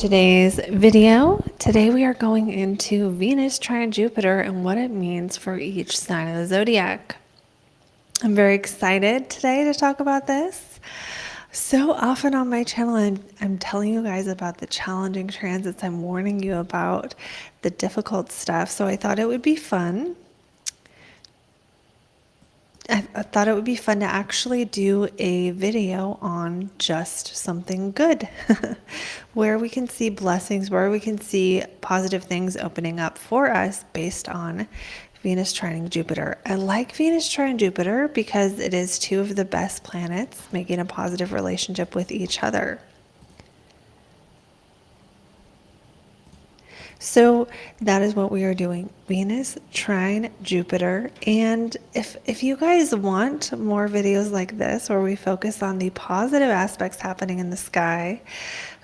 Today's video. Today we are going into Venus trine Jupiter and what it means for each sign of the zodiac. I'm very excited today to talk about this. So often on my channel, I'm telling you guys about the challenging transits. I'm warning you about the difficult stuff. So I thought it would be fun. I thought it would be fun to actually do a video on just something good, where we can see blessings, where we can see positive things opening up for us based on Venus trining Jupiter. I like Venus trine Jupiter because it is two of the best planets making a positive relationship with each other. So that is what we are doing. Venus trine Jupiter. And if you guys want more videos like this where we focus on the positive aspects happening in the sky,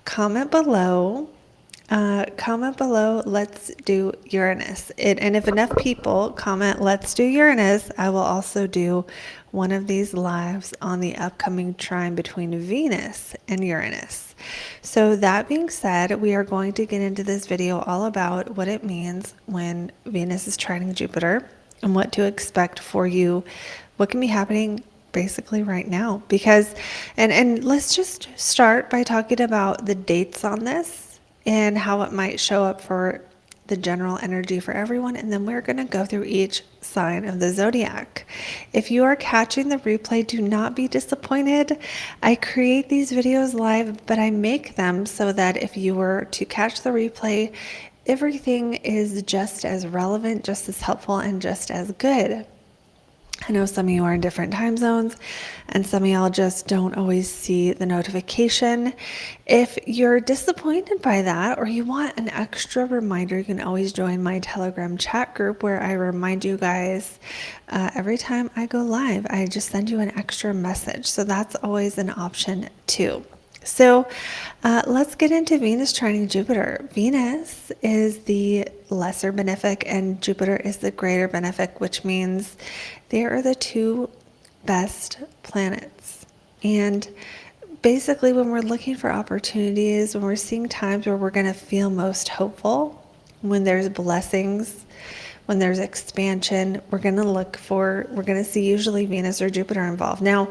comment below. Let's do Uranus. And if enough people comment, let's do Uranus, I will also do one of these lives on the upcoming trine between Venus and Uranus. So that being said, we are going to get into this video all about what it means when Venus is trining Jupiter and what to expect for you, what can be happening basically right now. Because, and let's just start by talking about the dates on this and how it might show up for the general energy for everyone, and then we're going to go through each sign of the zodiac. If you are catching the replay, do not be disappointed. I create these videos live, but I make them so that if you were to catch the replay, everything is just as relevant, just as helpful, and just as good. I know some of you are in different time zones and some of y'all just don't always see the notification. If you're disappointed by that or you want an extra reminder, you can always join my Telegram chat group where I remind you guys every time I go live. I just send you an extra message. So that's always an option too. So let's get into Venus trining Jupiter. Venus is the lesser benefic and Jupiter is the greater benefic, which means they are the two best planets. And basically when we're looking for opportunities, when we're seeing times where we're going to feel most hopeful, when there's blessings, when there's expansion, we're going to see usually Venus or Jupiter involved. Now,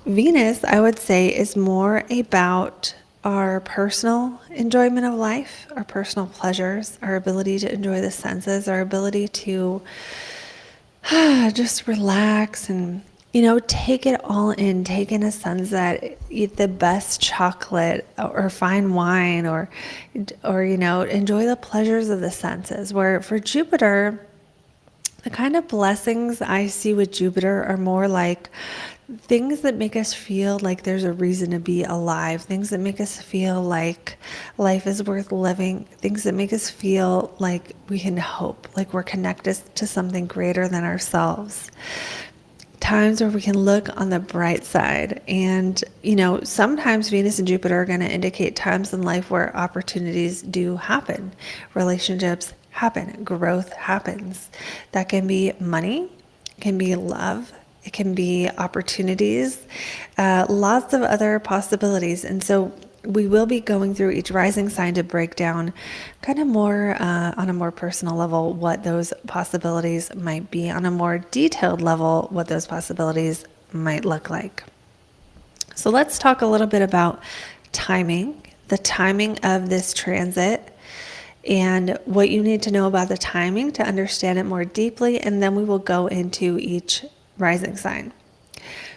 Venus, I would say, is more about our personal enjoyment of life, our personal pleasures, our ability to enjoy the senses, our ability to just relax and, take it all in, take in a sunset, eat the best chocolate or fine wine or, enjoy the pleasures of the senses. Where for Jupiter, the kind of blessings I see with Jupiter are more like things that make us feel like there's a reason to be alive, things that make us feel like life is worth living, things that make us feel like we can hope, like we're connected to something greater than ourselves. Times where we can look on the bright side. And, sometimes Venus and Jupiter are going to indicate times in life where opportunities do happen, relationships happen, growth happens. That can be money, can be love, it can be opportunities, lots of other possibilities. And so we will be going through each rising sign to break down kind of more on a more personal level what those possibilities might be, on a more detailed level what those possibilities might look like. So let's talk a little bit about timing, the timing of this transit, and what you need to know about the timing to understand it more deeply, and then we will go into each rising sign.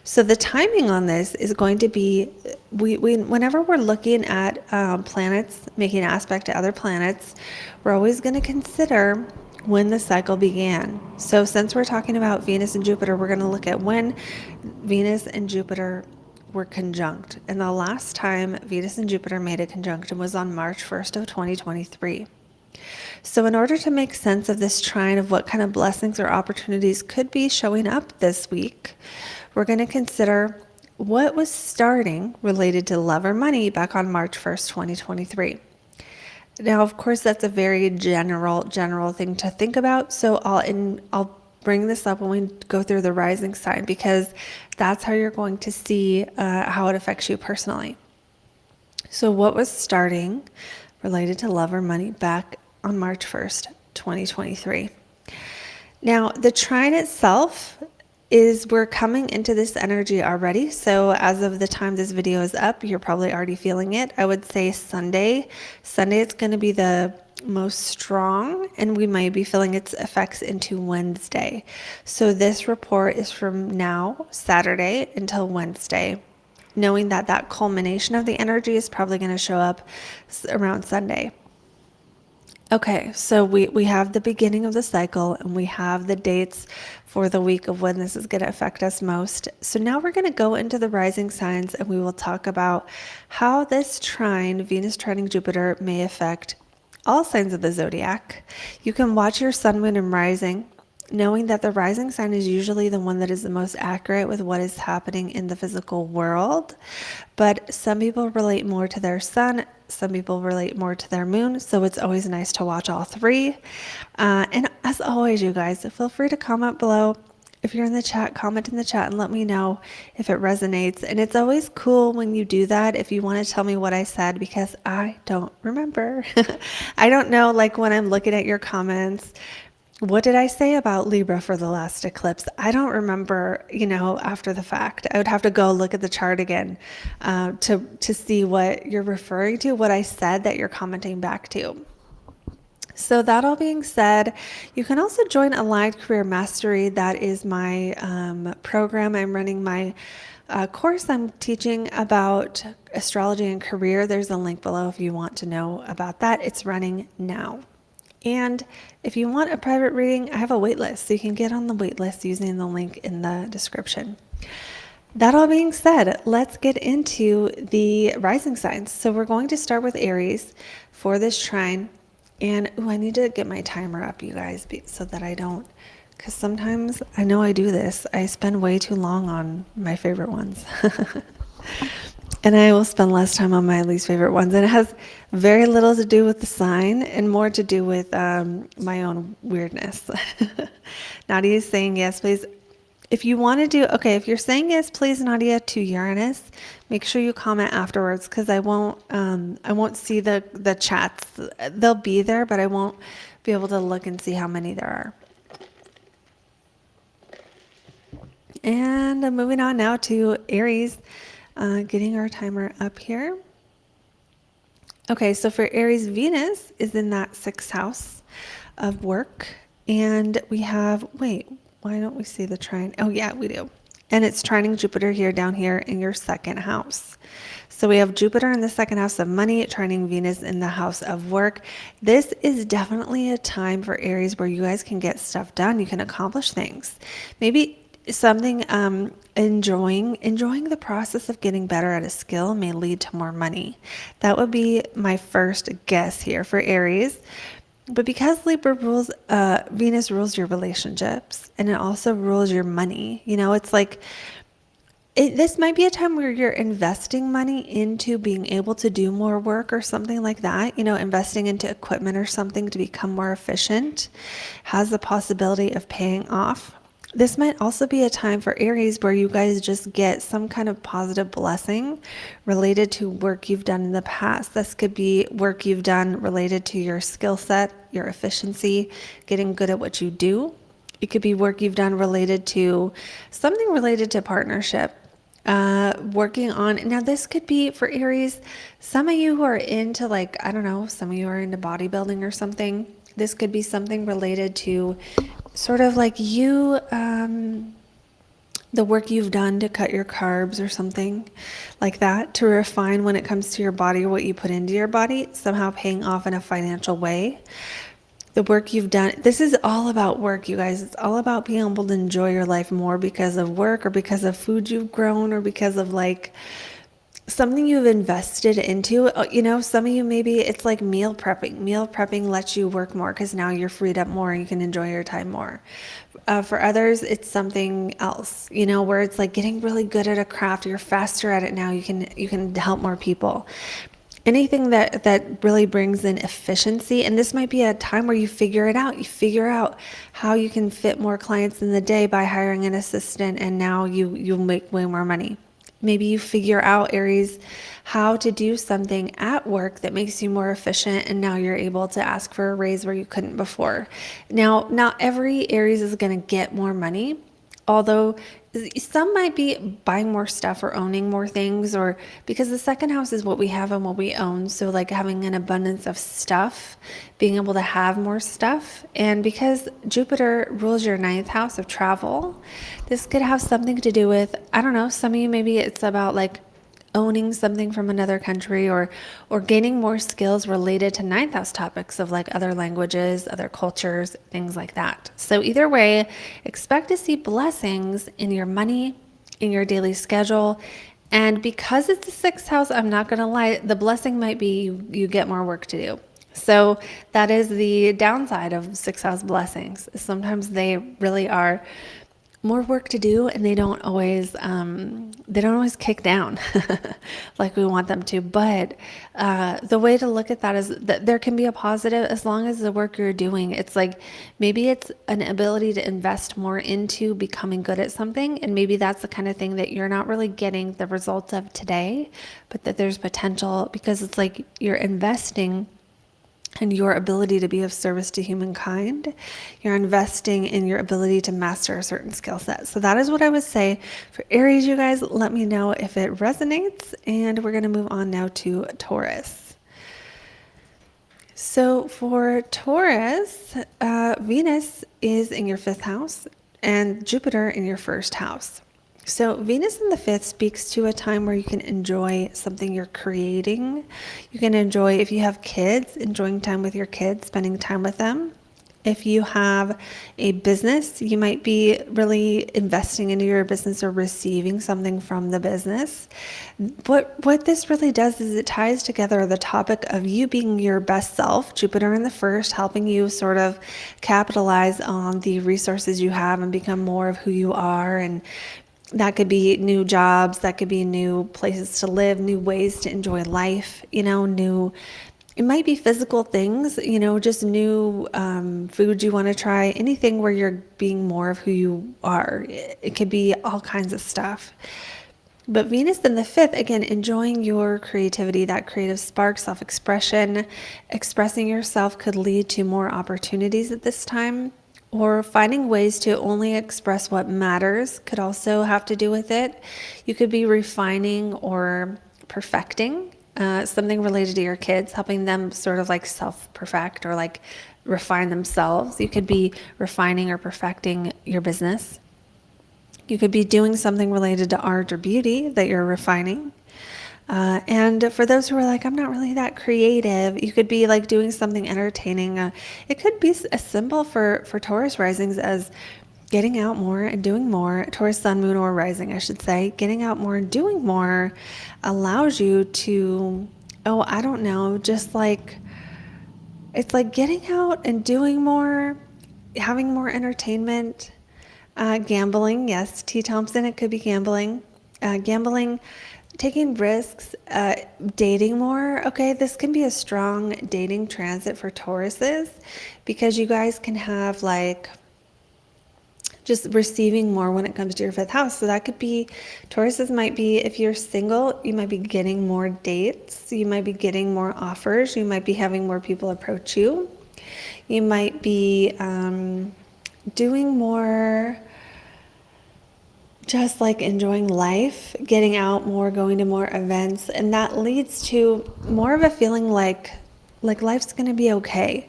So the timing on this is going to be, whenever we're looking at planets making aspect to other planets, we're always going to consider when the cycle began. So since we're talking about Venus and Jupiter, we're going to look at when Venus and Jupiter were conjunct. And the last time Venus and Jupiter made a conjunction was on March 1st of 2023. So in order to make sense of this trine of what kind of blessings or opportunities could be showing up this week, we're going to consider what was starting related to love or money back on March 1st, 2023. Now, of course, that's a very general thing to think about. So I'll bring this up when we go through the rising sign, because that's how you're going to see how it affects you personally. So what was starting related to love or money back on March 1st, 2023? Now, the trine itself is we're coming into this energy already. So as of the time this video is up, you're probably already feeling it. I would say Sunday it's going to be the most strong, and we might be feeling its effects into Wednesday. So this report is from now, Saturday, until Wednesday, knowing that that culmination of the energy is probably going to show up around Sunday. Okay, so we have the beginning of the cycle, and we have the dates for the week of when this is going to affect us most. So now we're going to go into the rising signs, and we will talk about how this trine, Venus trining Jupiter, may affect all signs of the zodiac. You can watch your sun, moon, and rising, knowing that the rising sign is usually the one that is the most accurate with what is happening in the physical world. But some people relate more to their sun, some people relate more to their moon, so it's always nice to watch all three. And as always, you guys, feel free to comment below. If you're in the chat, comment in the chat and let me know if it resonates. And it's always cool when you do that, if you want to tell me what I said, because I don't remember. I don't know, like when I'm looking at your comments, what did I say about Libra for the last eclipse? I don't remember, after the fact. I would have to go look at the chart again to see what you're referring to, what I said that you're commenting back to. So that all being said, you can also join Aligned Career Mastery. That is my program. I'm running my course. I'm teaching about astrology and career. There's a link below if you want to know about that. It's running now. And if you want a private reading, I have a wait list, so you can get on the wait list using the link in the description. That all being said, let's get into the rising signs. So we're going to start with Aries for this trine. And I need to get my timer up, you guys, so that I don't, because sometimes I know I do this. I spend way too long on my favorite ones. And I will spend less time on my least favorite ones. And it has very little to do with the sign and more to do with my own weirdness. Nadia is saying yes, please. If you want to do, okay, if you're saying yes, please, Nadia, to Uranus, make sure you comment afterwards, because I won't see the chats. They'll be there, but I won't be able to look and see how many there are. And moving on now to Aries. Getting our timer up here. Okay, so for Aries, Venus is in that 6th house of work. And we have, wait, why don't we see the trine? Oh yeah, we do. And it's trining Jupiter here, down here in your 2nd house. So we have Jupiter in the 2nd house of money, trining Venus in the house of work. This is definitely a time for Aries where you guys can get stuff done. You can accomplish things. Maybe something enjoying the process of getting better at a skill may lead to more money. That would be my first guess here for Aries. But because Libra rules, Venus rules your relationships, and it also rules your money. It's like, this might be a time where you're investing money into being able to do more work or something like that. Investing into equipment or something to become more efficient has the possibility of paying off. This might also be a time for Aries where you guys just get some kind of positive blessing related to work you've done in the past. This could be work you've done related to your skill set, your efficiency, getting good at what you do. It could be work you've done related to something related to partnership, working on. Now this could be for Aries, some of you who are into, like, I don't know, some of you are into bodybuilding or something. This could be something related to sort of like you, the work you've done to cut your carbs or something like that, to refine when it comes to your body or what you put into your body, somehow paying off in a financial way. The work you've done, this is all about work, you guys. It's all about being able to enjoy your life more because of work or because of food you've grown or because of like something you've invested into. Some of you, maybe it's like meal prepping. Meal prepping lets you work more because now you're freed up more and you can enjoy your time more. For others, it's something else, where it's like getting really good at a craft. You're faster at it now. You can help more people. Anything that really brings in efficiency. And this might be a time where you figure it out. You figure out how you can fit more clients in the day by hiring an assistant, and now you'll make way more money. Maybe you figure out, Aries, how to do something at work that makes you more efficient, and now you're able to ask for a raise where you couldn't before. Now, not every Aries is going to get more money, although some might be buying more stuff or owning more things, or because the second house is what we have and what we own. So like having an abundance of stuff, being able to have more stuff. And because Jupiter rules your ninth house of travel, this could have something to do with, I don't know, some of you, maybe it's about like owning something from another country, or gaining more skills related to ninth house topics of like other languages, other cultures, things like that. So either way, expect to see blessings in your money, in your daily schedule. And because it's the sixth house, I'm not going to lie, the blessing might be you get more work to do. So that is the downside of sixth house blessings. Sometimes they really are more work to do, and they don't always kick down like we want them to. But the way to look at that is that there can be a positive as long as the work you're doing, it's like maybe it's an ability to invest more into becoming good at something, and maybe that's the kind of thing that you're not really getting the results of today, but that there's potential because it's like you're investing and your ability to be of service to humankind. You're investing in your ability to master a certain skill set. So that is what I would say for Aries, you guys. Let me know if it resonates. And we're going to move on now to Taurus. So for Taurus, Venus is in your fifth house and Jupiter in your first house. So Venus in the fifth speaks to a time where you can enjoy something you're creating. You can enjoy, if you have kids, enjoying time with your kids, spending time with them. If you have a business, you might be really investing into your business or receiving something from the business. What this really does is it ties together the topic of you being your best self, Jupiter in the first, helping you sort of capitalize on the resources you have and become more of who you are. And that could be new jobs, that could be new places to live, new ways to enjoy life, it might be physical things, just new foods you want to try, anything where you're being more of who you are. It could be all kinds of stuff. But Venus in the fifth, again, enjoying your creativity, that creative spark, self-expression, expressing yourself could lead to more opportunities at this time. Or finding ways to only express what matters could also have to do with it. You could be refining or perfecting something related to your kids, helping them sort of like self-perfect or like refine themselves. You could be refining or perfecting your business. You could be doing something related to art or beauty that you're refining. And for those who are like, I'm not really that creative, you could be like doing something entertaining. It could be as simple for Taurus risings as getting out more and doing more. Taurus sun, moon, or rising, I should say. Getting out more and doing more allows you to, I don't know, just like, it's like getting out and doing more, having more entertainment, gambling. Yes, T. Thompson, it could be gambling. Gambling, taking risks, dating more. Okay, this can be a strong dating transit for Tauruses because you guys can have like just receiving more when it comes to your fifth house. So that could be, Tauruses might be, if you're single, you might be getting more dates. You might be getting more offers. You might be having more people approach you. You might be doing more, just like enjoying life, getting out more, going to more events, and that leads to more of a feeling like life's gonna be okay.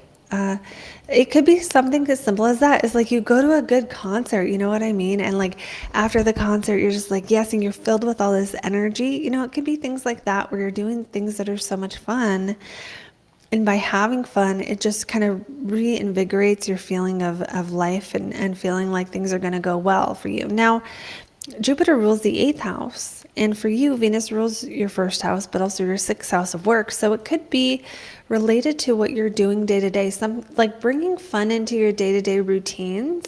It could be something as simple as that. It's like you go to a good concert, you know what I mean? And like after the concert, you're just like, yes, and you're filled with all this energy. It could be things like that where you're doing things that are so much fun. And by having fun, it just kind of reinvigorates your feeling of life and feeling like things are going to go well for you. Now, Jupiter rules the eighth house, and for you, Venus rules your first house, but also your sixth house of work. So it could be related to what you're doing day to day, some like bringing fun into your day to day routines.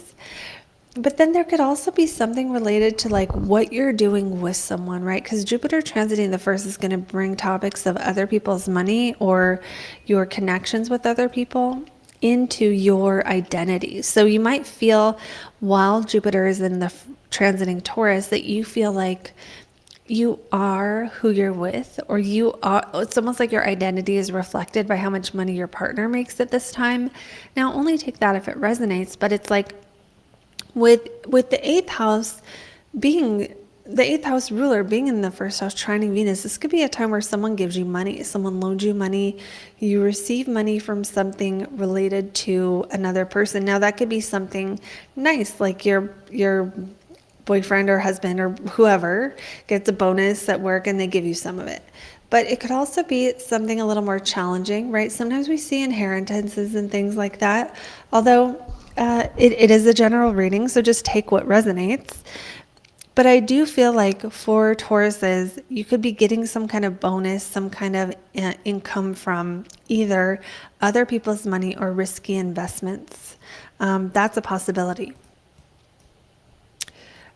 But then there could also be something related to like what you're doing with someone, right? Because Jupiter transiting the first is going to bring topics of other people's money or your connections with other people into your identity. So you might feel while Jupiter is in the transiting Taurus that you feel like you are who you're with, or you are, it's almost like your identity is reflected by how much money your partner makes at this time. Now, only take that if it resonates, but it's like with the eighth house being the eighth house ruler being in the first house trining Venus, this could be a time where someone gives you money, someone loans you money, you receive money from something related to another person. Now that could be something nice, like your boyfriend or husband or whoever gets a bonus at work and they give you some of it. But it could also be something a little more challenging, right? Sometimes we see inheritances and things like that, although it is a general reading, so just take what resonates. But I do feel like for Tauruses, you could be getting some kind of bonus, some kind of income from either other people's money or risky investments. That's a possibility.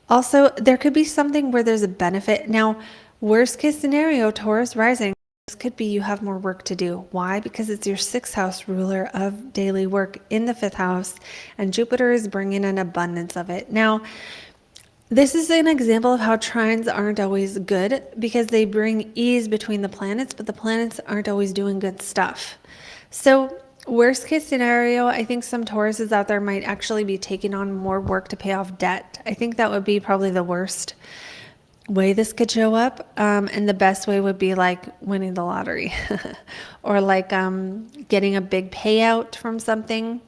Also, there could be something where there's a benefit. Now, worst case scenario, Taurus rising, this could be you have more work to do. Why? Because it's your sixth house ruler of daily work in the fifth house, and Jupiter is bringing an abundance of it. Now, this is an example of how trines aren't always good because they bring ease between the planets, but the planets aren't always doing good stuff. So worst case scenario, I think some Tauruses out there might actually be taking on more work to pay off debt. I think that would be probably the worst way this could show up. And the best way would be like winning the lottery or like getting a big payout from something.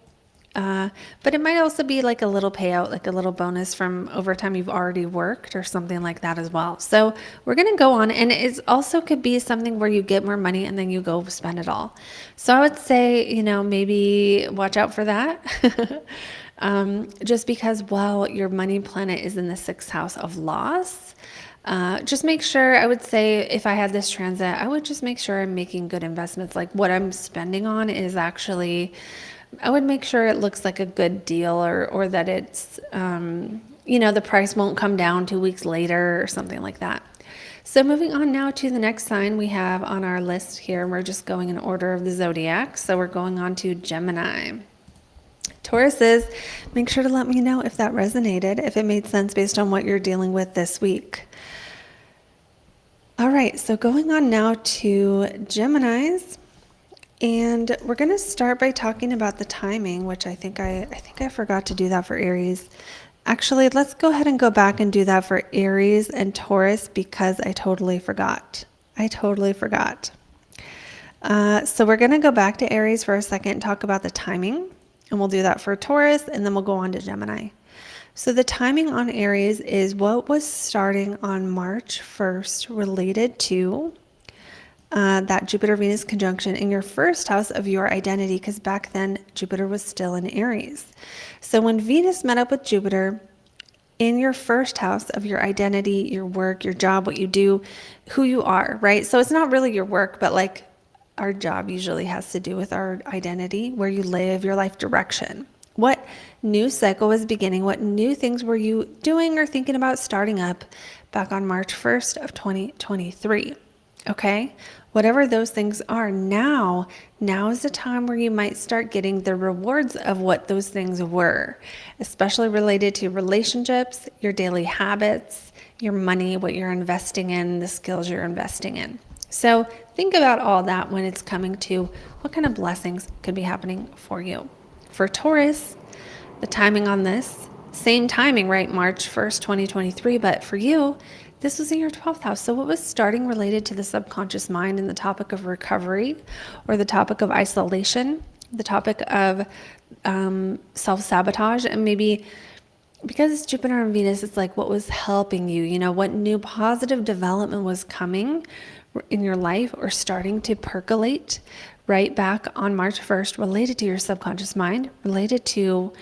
But it might also be like a little payout, like a little bonus from overtime you've already worked or something like that as well. So we're going to go on, and it also could be something where you get more money and then you go spend it all. So I would say, maybe watch out for that. Just because, your money planet is in the sixth house of loss. Just make sure, I would say if I had this transit, I would just make sure I'm making good investments. Like what I'm spending on is actually, I would make sure it looks like a good deal or that it's, the price won't come down 2 weeks later or something like that. So moving on now to the next sign we have on our list here. We're just going in order of the zodiac. So we're going on to Gemini. Tauruses, make sure to let me know if that resonated, if it made sense based on what you're dealing with this week. All right, so going on now to Geminis. And we're going to start by talking about the timing, which I think I forgot to do that for Aries. Actually, let's go ahead and go back and do that for Aries and Taurus because I totally forgot. So we're going to go back to Aries for a second and talk about the timing, and we'll do that for Taurus, and then we'll go on to Gemini. So the timing on Aries is what was starting on March 1st related to that Jupiter-Venus conjunction in your first house of your identity, because back then Jupiter was still in Aries. So when Venus met up with Jupiter in your first house of your identity, your work, your job, what you do, who you are, right? So it's not really your work, but like our job usually has to do with our identity, where you live, your life direction. What new cycle was beginning? What new things were you doing or thinking about starting up back on March 1st of 2023? Okay, whatever those things are, now is the time where you might start getting the rewards of what those things were, especially related to relationships, your daily habits, your money, what you're investing in, the skills you're investing in. So think about all that when it's coming to what kind of blessings could be happening for you. For Taurus, the timing on this, same timing, right? March 1st, 2023, but for you, this was in your 12th house. So what was starting related to the subconscious mind and the topic of recovery or the topic of isolation, the topic of self-sabotage, and maybe because it's Jupiter and Venus, it's like what was helping you, what new positive development was coming in your life or starting to percolate right back on March 1st related to your subconscious mind, related to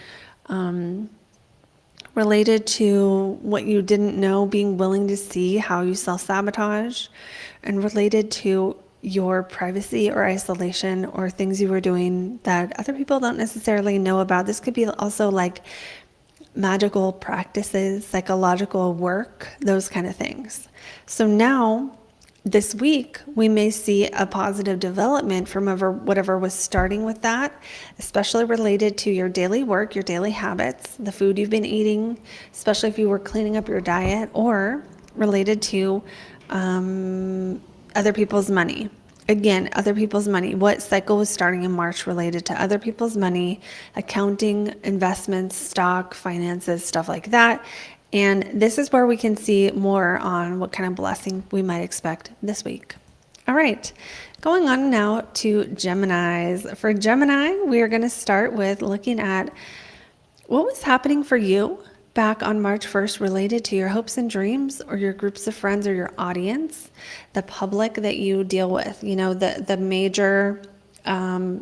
what you didn't know, being willing to see how you self-sabotage, and related to your privacy or isolation or things you were doing that other people don't necessarily know about. This could be also like magical practices, psychological work, those kind of things. So now, this week, we may see a positive development from whatever was starting with that, especially related to your daily work, your daily habits, the food you've been eating, especially if you were cleaning up your diet, or related to other people's money. Again, other people's money. What cycle was starting in March related to other people's money, accounting, investments, stock, finances, stuff like that. And this is where we can see more on what kind of blessing we might expect this week. All right, going on now to Geminis. For Gemini, we are going to start with looking at what was happening for you back on March 1st related to your hopes and dreams, or your groups of friends, or your audience, the public that you deal with, the major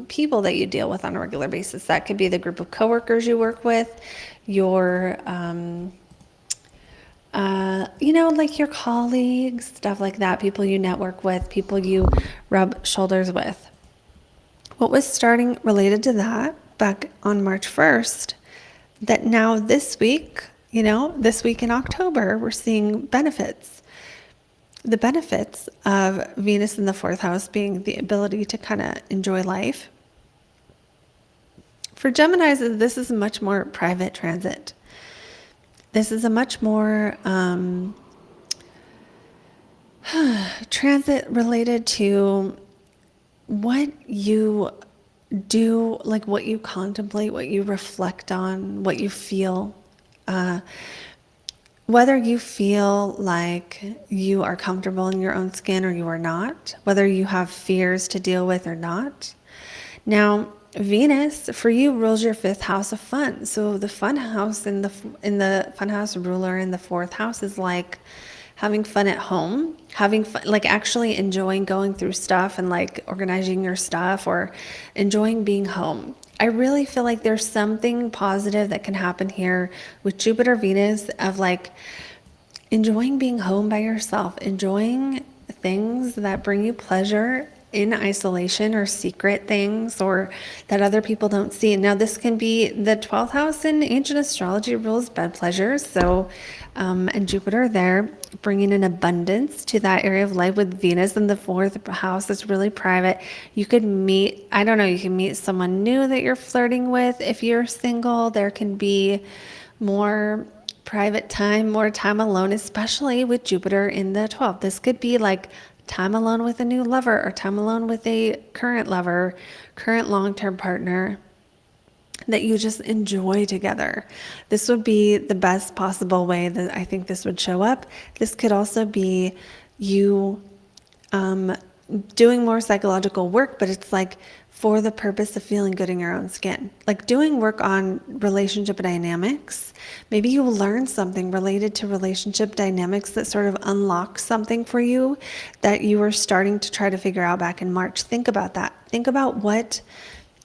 people that you deal with on a regular basis. That could be the group of coworkers you work with, your like your colleagues, stuff like that, people you network with, people you rub shoulders with. What was starting related to that back on March 1st, that now this week, this week in October, we're seeing benefits. The benefits of Venus in the fourth house being the ability to kind of enjoy life. For Geminis, this is a much more private transit. This is a much more transit related to what you do, like what you contemplate, what you reflect on, what you feel. Whether you feel like you are comfortable in your own skin or you are not, whether you have fears to deal with or not. Now, Venus for you rules your fifth house of fun. So the fun house in the fun house ruler in the fourth house is like having fun at home, having fun, like actually enjoying going through stuff and like organizing your stuff, or enjoying being home. I really feel like there's something positive that can happen here with Jupiter, Venus, of like enjoying being home by yourself, enjoying things that bring you pleasure in isolation, or secret things, or that other people don't see. Now, this can be the 12th house in ancient astrology rules bed pleasures. So, and Jupiter there, bringing an abundance to that area of life with Venus in the fourth house. That's really private. You could meet, I don't know, you can meet someone new that you're flirting with. If you're single, there can be more private time, more time alone, especially with Jupiter in the 12th. This could be like time alone with a new lover, or time alone with a current lover, current long-term partner that you just enjoy together. This would be the best possible way that I think this would show up. This could also be you doing more psychological work, but it's like for the purpose of feeling good in your own skin. Like doing work on relationship dynamics. Maybe you learn something related to relationship dynamics that sort of unlocks something for you that you were starting to try to figure out back in March. Think about that. Think about what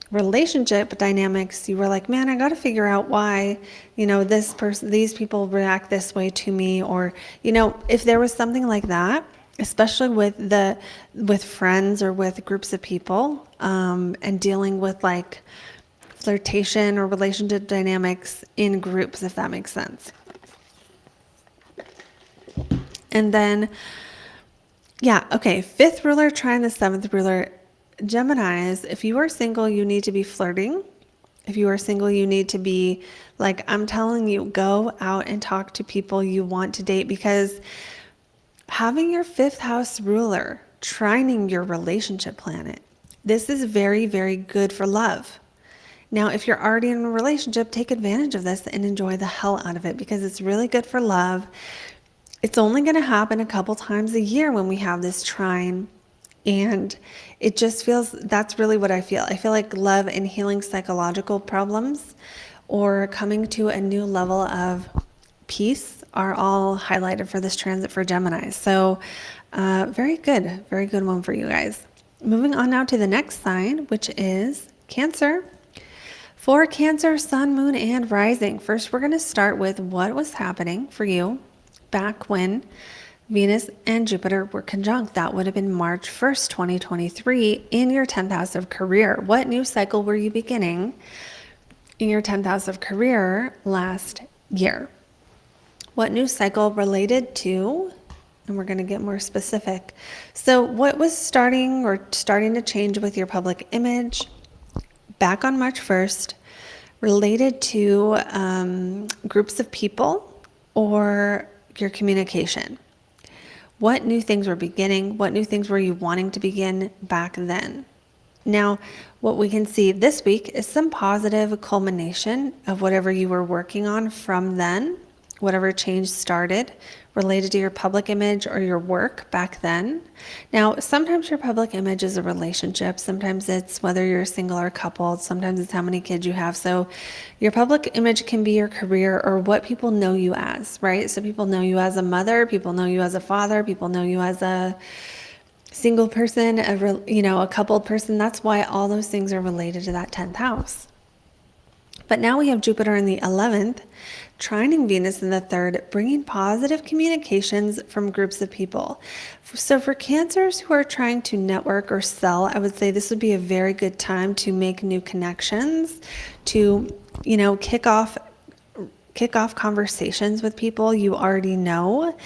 relationship dynamics you were like, man, I got to figure out why, this person, these people react this way to me. Or, if there was something like that, especially with friends or with groups of people, and dealing with like flirtation or relationship dynamics in groups, if that makes sense. And then, fifth ruler trine the seventh ruler. Geminis, if you are single, you need to be flirting. If you are single, you need to be like, I'm telling you, go out and talk to people you want to date, because having your fifth house ruler trining your relationship planet, this is very, very good for love. Now, if you're already in a relationship, take advantage of this and enjoy the hell out of it, because it's really good for love. It's only going to happen a couple times a year when we have this trine. And it just feels, that's really what I feel. I feel like love and healing psychological problems, or coming to a new level of peace, are all highlighted for this transit for Gemini. So very good one for you guys. Moving on now to the next sign, which is Cancer. For Cancer, sun, moon, and rising. First, we're going to start with what was happening for you back when Venus and Jupiter were conjunct. That would have been March 1st, 2023, in your 10th house of career. What new cycle were you beginning in your 10th house of career last year? What new cycle related to, and we're going to get more specific. So what was starting to change with your public image back on March 1st related to groups of people or your communication? What new things were beginning? What new things were you wanting to begin back then? Now, what we can see this week is some positive culmination of whatever you were working on from then, whatever change started related to your public image or your work back then. Now, sometimes your public image is a relationship. Sometimes it's whether you're single or coupled. Sometimes it's how many kids you have. So your public image can be your career or what people know you as, right? So people know you as a mother, people know you as a father, people know you as a single person, a coupled person. That's why all those things are related to that 10th house. But now we have Jupiter in the 11th, trining Venus in the 3rd, bringing positive communications from groups of people. So for Cancers who are trying to network or sell, I would say this would be a very good time to make new connections, to, kick off conversations with people you already know,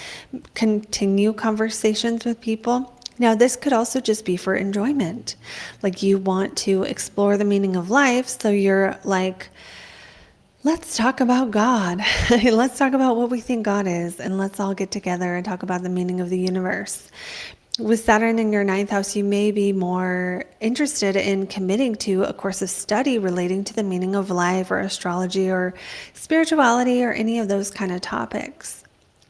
continue conversations with people. Now, this could also just be for enjoyment. Like you want to explore the meaning of life. So you're like, let's talk about God. Let's talk about what we think God is. And let's all get together and talk about the meaning of the universe. With Saturn in your 9th house, you may be more interested in committing to a course of study relating to the meaning of life or astrology or spirituality or any of those kind of topics.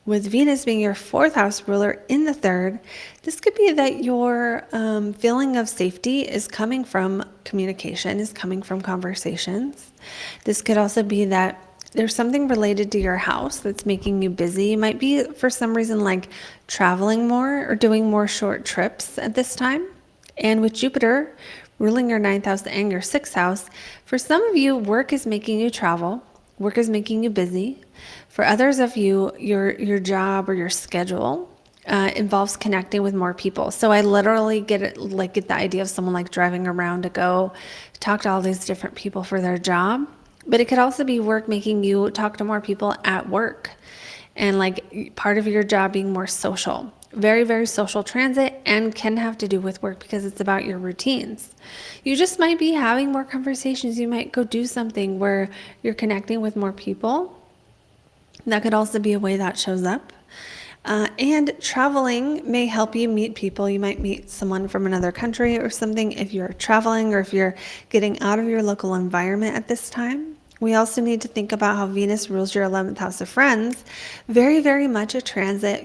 With Venus being your 4th house ruler in the 3rd, this could be that your feeling of safety is coming from communication, is coming from conversations. This could also be that there's something related to your house that's making you busy. You might be, for some reason, like traveling more or doing more short trips at this time. And with Jupiter ruling your 9th house and your 6th house, for some of you, work is making you travel. Work is making you busy. For others of you, your job or your schedule involves connecting with more people. So I literally get the idea of someone like driving around to go talk to all these different people for their job. But it could also be work making you talk to more people at work, and like part of your job being more social. Very, very social transit, and can have to do with work because it's about your routines. You just might be having more conversations. You might go do something where you're connecting with more people. That could also be a way that shows up. And traveling may help you meet people. You might meet someone from another country or something if you're traveling or if you're getting out of your local environment at this time. We also need to think about how Venus rules your 11th house of friends. Very, very much a transit,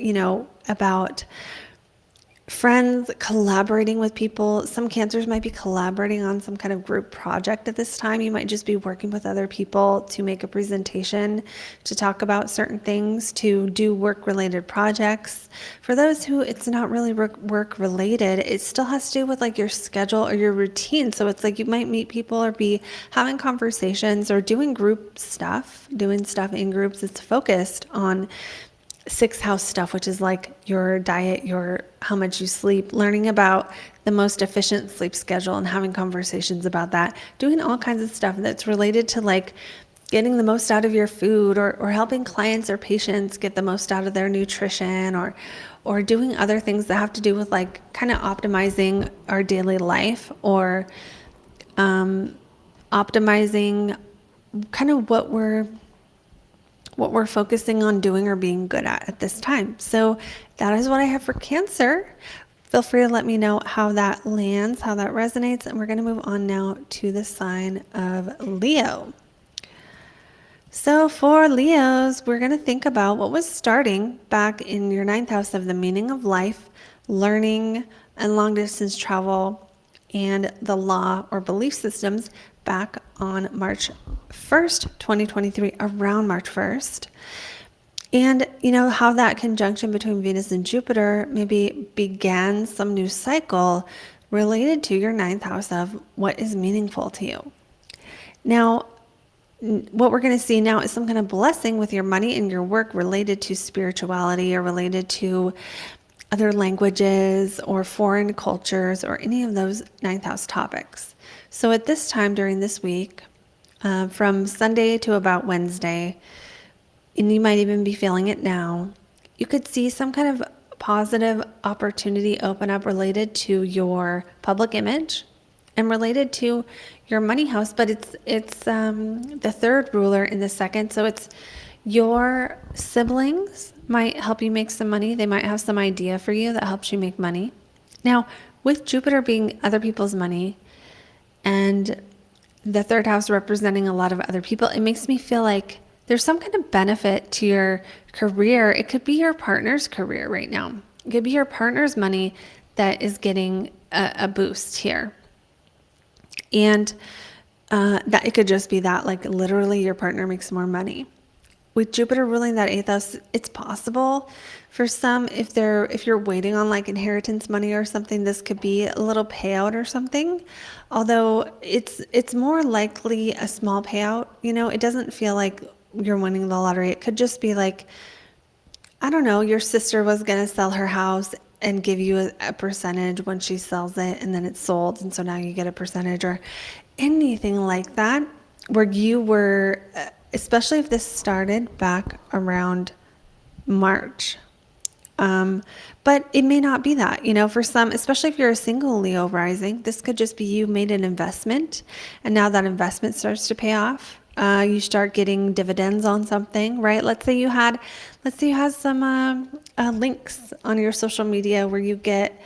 about friends, collaborating with people. Some Cancers might be collaborating on some kind of group project at this time. You might just be working with other people to make a presentation, to talk about certain things, to do work-related projects. For those who it's not really work-related, it still has to do with like your schedule or your routine. So it's like you might meet people or be having conversations or doing group stuff, doing stuff in groups. It's focused on 6th house stuff, which is like your diet, how much you sleep, learning about the most efficient sleep schedule and having conversations about that, doing all kinds of stuff that's related to like getting the most out of your food or helping clients or patients get the most out of their nutrition or doing other things that have to do with like kind of optimizing our daily life or optimizing kind of what we're focusing on doing or being good at this time. So that is what I have for Cancer. Feel free to let me know how that lands, how that resonates. And we're going to move on now to the sign of Leo. So for Leos, we're going to think about what was starting back in your 9th house of the meaning of life, learning, and long distance travel, and the law or belief systems back on March 1st, 2023, around March 1st. And how that conjunction between Venus and Jupiter maybe began some new cycle related to your 9th house of what is meaningful to you. Now, what we're going to see now is some kind of blessing with your money and your work related to spirituality or related to other languages or foreign cultures or any of those 9th house topics. So at this time during this week, from Sunday to about Wednesday, and you might even be feeling it now, you could see some kind of positive opportunity open up related to your public image and related to your money house, but it's the 3rd ruler in the 2nd, so it's Your siblings might help you make some money. They might have some idea for you that helps you make money. Now, with Jupiter being other people's money and the third house representing a lot of other people, it makes me feel like there's some kind of benefit to your career. It could be your partner's career right now. It could be your partner's money that is getting a boost here. And that it could just be that, like literally your partner makes more money. With Jupiter ruling that eighth house, it's possible for some, if you're waiting on like inheritance money or something, this could be a little payout or something. Although it's more likely a small payout. You know, it doesn't feel like you're winning the lottery. It could just be like, I don't know, your sister was going to sell her house and give you a percentage when she sells it, and then it's sold, and so now you get a percentage, or anything like that, where you were, especially if this started back around March. But it may not be that, you know, for some, especially if you're a single Leo rising, this could just be you made an investment and now that investment starts to pay off. You start getting dividends on something, right? Let's say you had some links on your social media where you get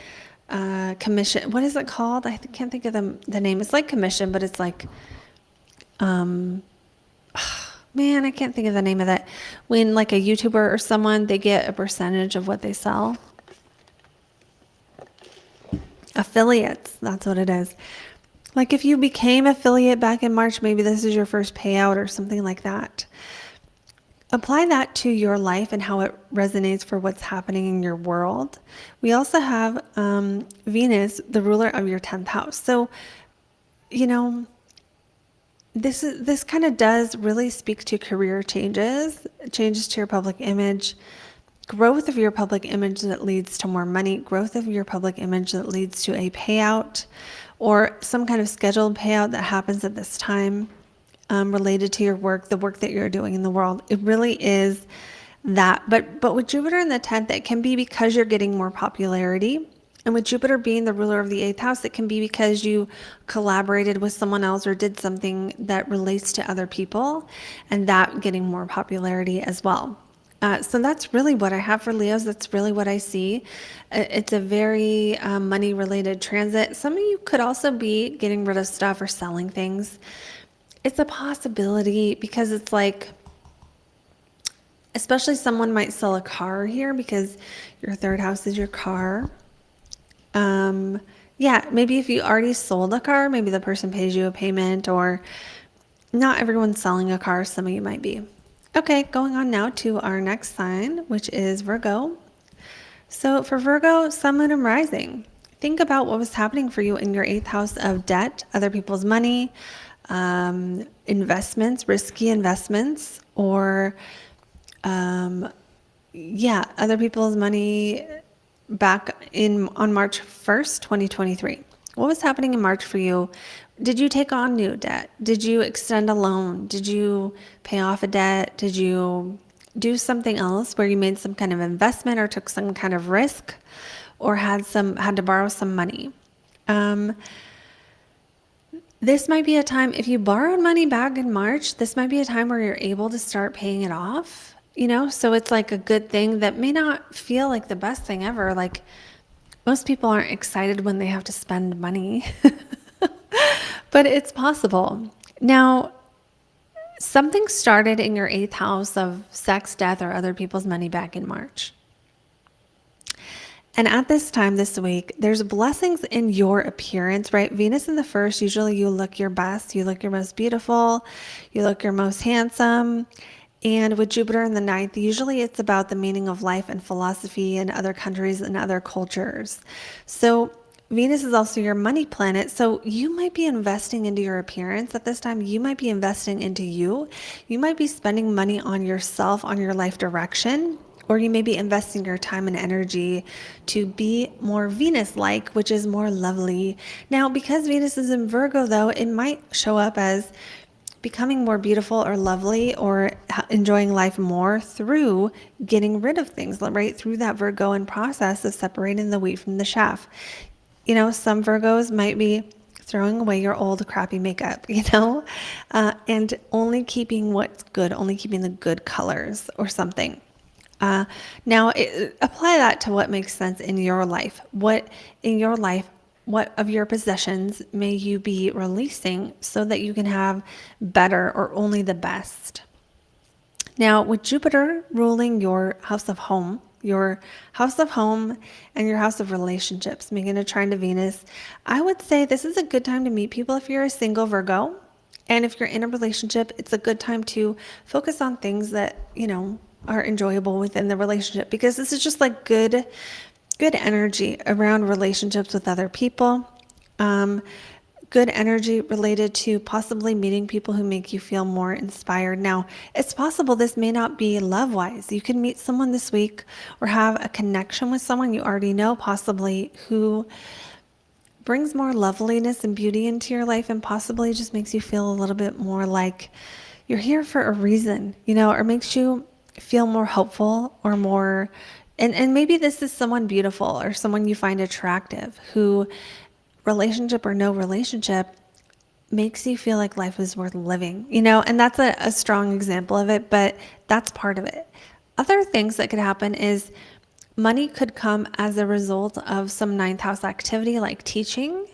commission. What is it called? I can't think of the name. It's like commission, but it's like, man, I can't think of the name of that. When like a YouTuber or someone, they get a percentage of what they sell. Affiliates, that's what it is. Like if you became affiliate back in March, maybe this is your first payout or something like that. Apply that to your life and how it resonates for what's happening in your world. We also have Venus, the ruler of your 10th house. So, you know, this kind of does really speak to career changes to your public image, growth of your public image that leads to more money, growth of your public image that leads to a payout or some kind of scheduled payout that happens at this time, related to your work, the work that you're doing in the world. It really is that. But with Jupiter in the 10th, it can be because you're getting more popularity. And with Jupiter being the ruler of the 8th house, it can be because you collaborated with someone else or did something that relates to other people, and that getting more popularity as well. So that's really what I have for Leos. That's really what I see. It's a very money-related transit. Some of you could also be getting rid of stuff or selling things. It's a possibility because it's like, especially someone might sell a car here because your third house is your car. Yeah, maybe if you already sold a car, maybe the person pays you a payment, or not everyone's selling a car. Some of you might be. Okay, going on now to our next sign, which is Virgo. So for Virgo, Sun, Moon, and Rising, think about what was happening for you in your 8th house of debt, other people's money, investments, risky investments, or other people's money back on March 1st, 2023. What was happening in March for you? Did you take on new debt? Did you extend a loan? Did you pay off a debt? Did you do something else where you made some kind of investment or took some kind of risk, or had to borrow some money? This might be a time, if you borrowed money back in March, this might be a time where you're able to start paying it off, you know? So it's like a good thing that may not feel like the best thing ever. Like most people aren't excited when they have to spend money, but it's possible. Now, something started in your 8th house of sex, death, or other people's money back in March. And at this time this week, there's blessings in your appearance, right? Venus in the first, usually you look your best, you look your most beautiful, you look your most handsome. And with Jupiter in the 9th, usually it's about the meaning of life and philosophy in other countries and other cultures. So Venus is also your money planet. So you might be investing into your appearance at this time. You might be investing into you. You might be spending money on yourself, on your life direction. Or you may be investing your time and energy to be more Venus-like, which is more lovely. Now, because Venus is in Virgo, though, it might show up as becoming more beautiful or lovely or enjoying life more through getting rid of things, right? Through that Virgoan process of separating the wheat from the chaff. You know, some Virgos might be throwing away your old crappy makeup, and only keeping what's good, only keeping the good colors or something. Now, apply that to what makes sense in your life. What of your possessions may you be releasing so that you can have better or only the best? Now, with Jupiter ruling your house of home and your house of relationships, making a trine to Venus, I would say this is a good time to meet people if you're a single Virgo. And if you're in a relationship, it's a good time to focus on things that, are enjoyable within the relationship, because this is just like good energy around relationships with other people. Good energy related to possibly meeting people who make you feel more inspired. Now, it's possible this may not be love-wise. You can meet someone this week or have a connection with someone you already know, possibly, who brings more loveliness and beauty into your life and possibly just makes you feel a little bit more like you're here for a reason, or makes you feel more hopeful or more, and maybe this is someone beautiful or someone you find attractive who, relationship or no relationship, makes you feel like life is worth living, and that's a strong example of it, but that's part of it. Other things that could happen is money could come as a result of some ninth house activity like teaching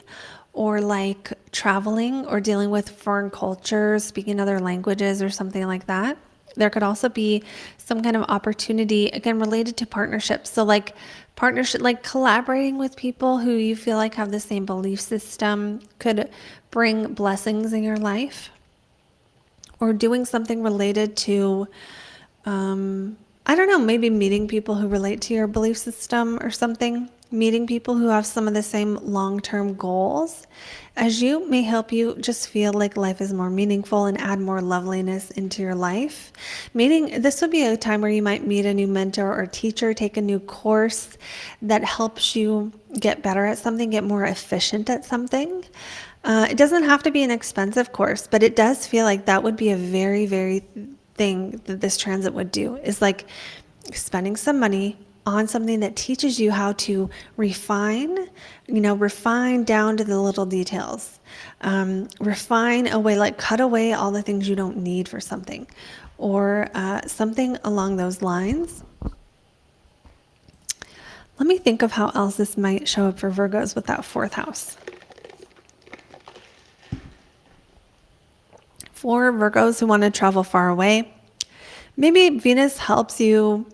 or like traveling or dealing with foreign cultures, speaking other languages or something like that. There could also be some kind of opportunity, again, related to partnerships. So like collaborating with people who you feel like have the same belief system could bring blessings in your life, or doing something related to, I don't know, maybe meeting people who relate to your belief system or something. Meeting people who have some of the same long-term goals as you may help you just feel like life is more meaningful and add more loveliness into your life. This would be a time where you might meet a new mentor or teacher, take a new course that helps you get better at something, get more efficient at something. It doesn't have to be an expensive course, but it does feel like that would be a very, very thing that this transit would do, is like spending some money on something that teaches you how to refine down to the little details, refine away, like cut away all the things you don't need for something, or something along those lines. Let me think of how else this might show up for Virgos with that fourth house. For Virgos who want to travel far away, maybe Venus helps you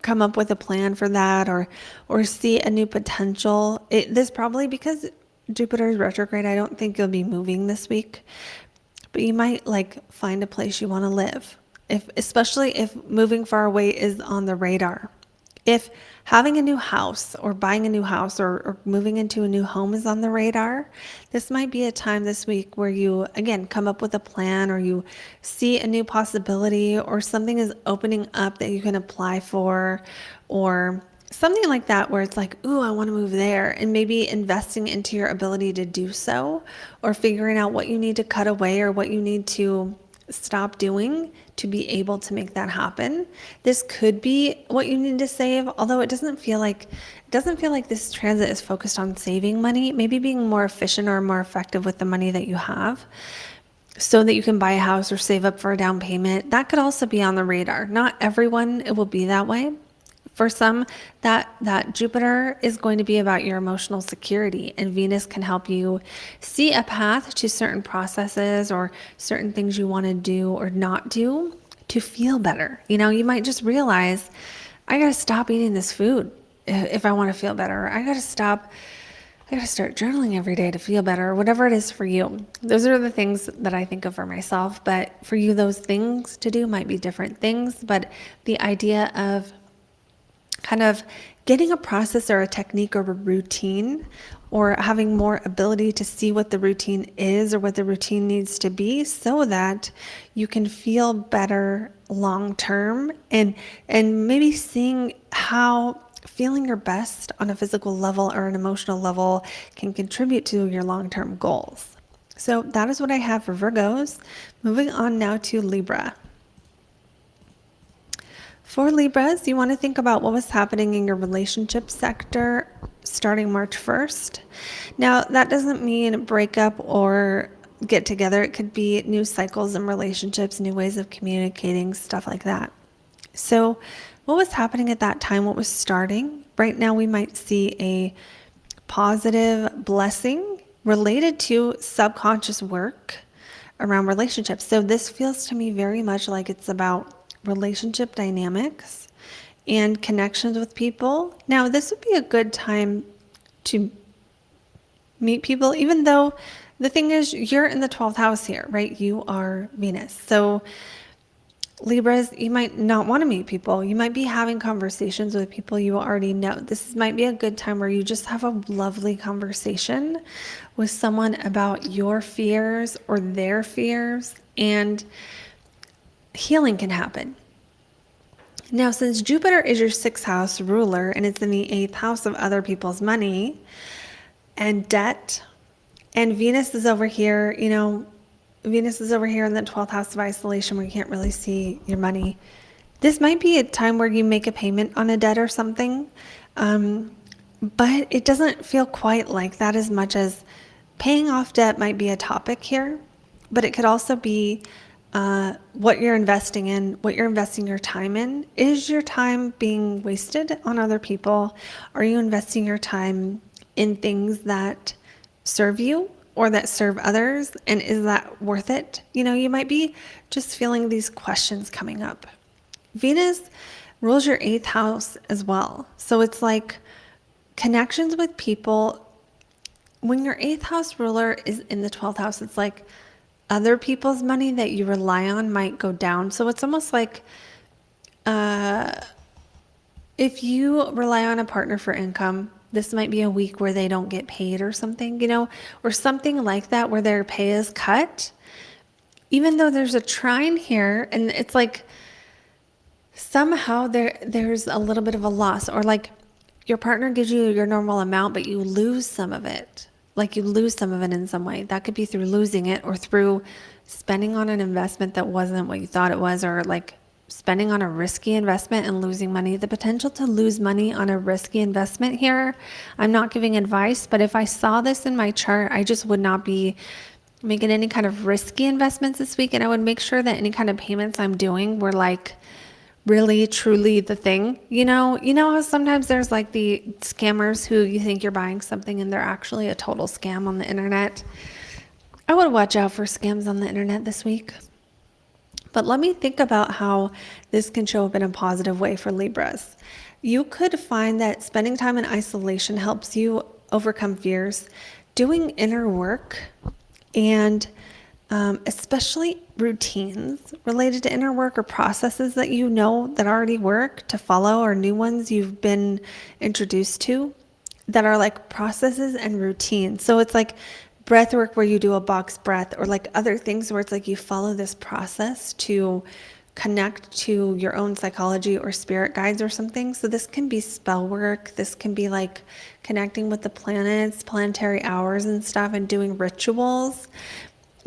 come up with a plan for that, or see a new potential. This probably, because Jupiter is retrograde, I don't think you'll be moving this week, but you might like find a place you want to live, especially if moving far away is on the radar. If having a new house or buying a new house or moving into a new home is on the radar, this might be a time this week where you, again, come up with a plan, or you see a new possibility, or something is opening up that you can apply for, or something like that, where it's like, ooh, I want to move there, and maybe investing into your ability to do so, or figuring out what you need to cut away or what you need to stop doing to be able to make that happen. This could be what you need to save, although it doesn't feel like this transit is focused on saving money, maybe being more efficient or more effective with the money that you have so that you can buy a house or save up for a down payment. That could also be on the radar. Not everyone it will be that way. For some, that Jupiter is going to be about your emotional security, and Venus can help you see a path to certain processes or certain things you want to do or not do to feel better. You might just realize, I got to stop eating this food if I want to feel better. I got to start journaling every day to feel better, or whatever it is for you. Those are the things that I think of for myself, but for you, those things to do might be different things. But the idea of kind of getting a process or a technique or a routine, or having more ability to see what the routine is or what the routine needs to be, so that you can feel better long term, and maybe seeing how feeling your best on a physical level or an emotional level can contribute to your long-term goals. So that is what I have for Virgos. Moving on now to Libra. For Libras, you want to think about what was happening in your relationship sector starting March 1st. Now, that doesn't mean breakup or get together. It could be new cycles in relationships, new ways of communicating, stuff like that. So, what was happening at that time? What was starting? Right now, we might see a positive blessing related to subconscious work around relationships. So, this feels to me very much like it's about relationship dynamics and connections with people. Now, this would be a good time to meet people, even though the thing is, you're in the 12th house here, right? You are Venus. So, Libras, you might not want to meet people. You might be having conversations with people you already know. This might be a good time where you just have a lovely conversation with someone about your fears or their fears, and healing can happen. Now, since Jupiter is your 6th house ruler and it's in the 8th house of other people's money and debt, and Venus is over here, Venus is over here in the 12th house of isolation where you can't really see your money. This might be a time where you make a payment on a debt or something, but it doesn't feel quite like that as much as paying off debt might be a topic here, but it could also be what you're investing in, what you're investing your time in. Is your time being wasted on other people? Are you investing your time in things that serve you or that serve others? And is that worth it? You might be just feeling these questions coming up. Venus rules your 8th house as well. So it's like connections with people. When your 8th house ruler is in the 12th house, it's like other people's money that you rely on might go down. So it's almost like if you rely on a partner for income, this might be a week where they don't get paid or something, or something like that where their pay is cut. Even though there's a trine here, and it's like somehow there's a little bit of a loss, or like your partner gives you your normal amount, but you lose some of it. Like you lose some of it in some way. That could be through losing it or through spending on an investment that wasn't what you thought it was, or like spending on a risky investment and losing money. The potential to lose money on a risky investment here, I'm not giving advice, but if I saw this in my chart, I just would not be making any kind of risky investments this week. And I would make sure that any kind of payments I'm doing were like really truly the thing. How sometimes there's like the scammers who you think you're buying something and they're actually a total scam on the internet. I would watch out for scams on the internet this week. But let me think about how this can show up in a positive way for Libras. You could find that spending time in isolation helps you overcome fears, doing inner work, and especially routines related to inner work or processes that that already work to follow, or new ones you've been introduced to that are like processes and routines. So it's like breath work where you do a box breath, or like other things where it's like you follow this process to connect to your own psychology or spirit guides or something. So this can be spell work. This can be like connecting with the planets, planetary hours and stuff, and doing rituals.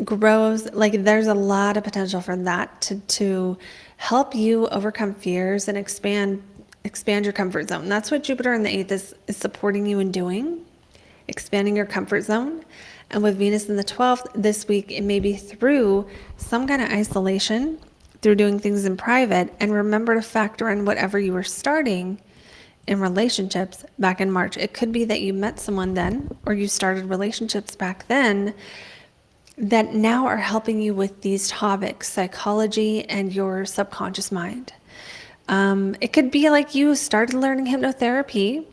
Grows, like there's a lot of potential for that to help you overcome fears and expand your comfort zone. That's what Jupiter in the 8th is supporting you in doing, expanding your comfort zone. And with Venus in the 12th this week, it may be through some kind of isolation, through doing things in private. And remember to factor in whatever you were starting in relationships back in March. It could be that you met someone then, or you started relationships back then, that now are helping you with these topics, psychology and your subconscious mind. It could be like you started learning hypnotherapy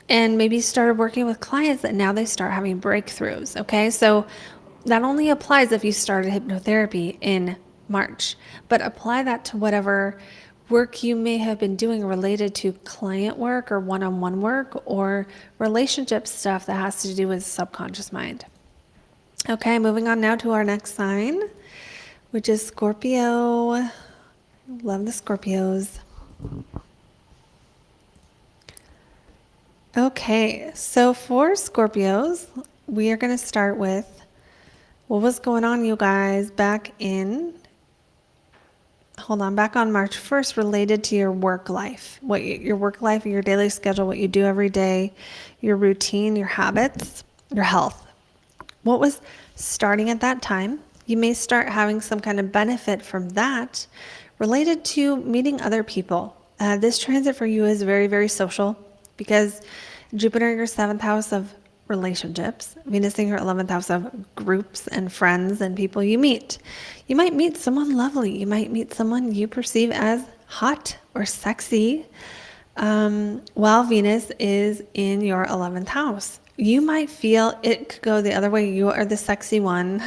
and maybe started working with clients that now they start having breakthroughs. Okay, so that only applies if you started hypnotherapy in March, but apply that to whatever work you may have been doing related to client work or one-on-one work or relationship stuff that has to do with subconscious mind. Okay, moving on now to our next sign, which is Scorpio. Love the Scorpios. Okay, so for Scorpios, we are going to start with what was going on, you guys, back in hold on, back on March 1st, related to your work life, your work life, your daily schedule, what you do every day, your routine, your habits, your health. What was starting at that time? You may start having some kind of benefit from that related to meeting other people. This transit for you is very, very social because Jupiter in your 7th house of relationships, Venus in your 11th house of groups and friends and people you meet. You might meet someone lovely. You might meet someone you perceive as hot or sexy, while Venus is in your 11th house. You might feel it could go the other way. You are the sexy one.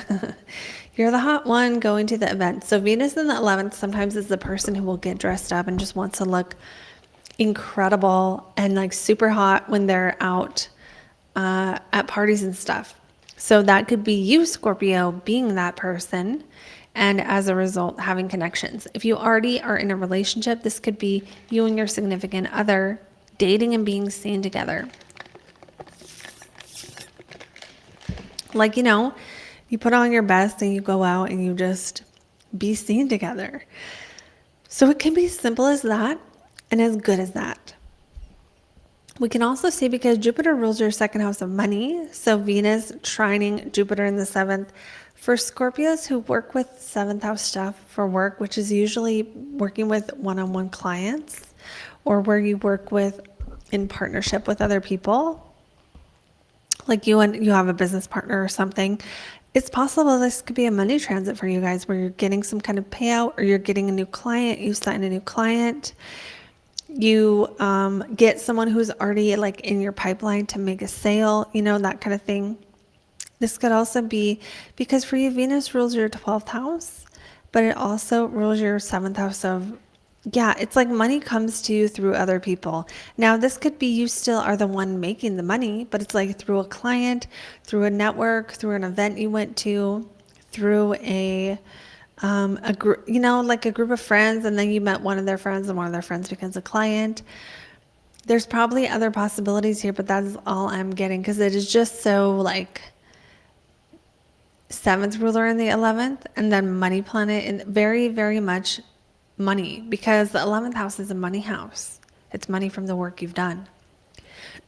You're the hot one going to the event. So Venus in the 11th sometimes is the person who will get dressed up and just wants to look incredible and like super hot when they're out at parties and stuff. So that could be you, Scorpio, being that person, and as a result, having connections. If you already are in a relationship, this could be you and your significant other dating and being seen together. Like, you put on your best and you go out and you just be seen together. So it can be as simple as that and as good as that. We can also see, because Jupiter rules your 2nd house of money, so Venus trining Jupiter in the 7th. For Scorpios who work with 7th house stuff for work, which is usually working with one-on-one clients or where you work with in partnership with other people, like you have a business partner or something, it's possible this could be a money transit for you guys where you're getting some kind of payout or you're getting a new client, you sign a new client. You get someone who's already like in your pipeline to make a sale, that kind of thing. This could also be because for you, Venus rules your 12th house, but it also rules your 7th house of, it's like money comes to you through other people. Now, this could be you still are the one making the money, but it's like through a client, through a network, through an event you went to, through a group, like a group of friends, and then you met one of their friends and one of their friends becomes a client. There's probably other possibilities here, but that's all I'm getting because it is just so like 7th ruler in the 11th and then money planet, and very, very much money, because the 11th house is a money house. It's money from the work you've done.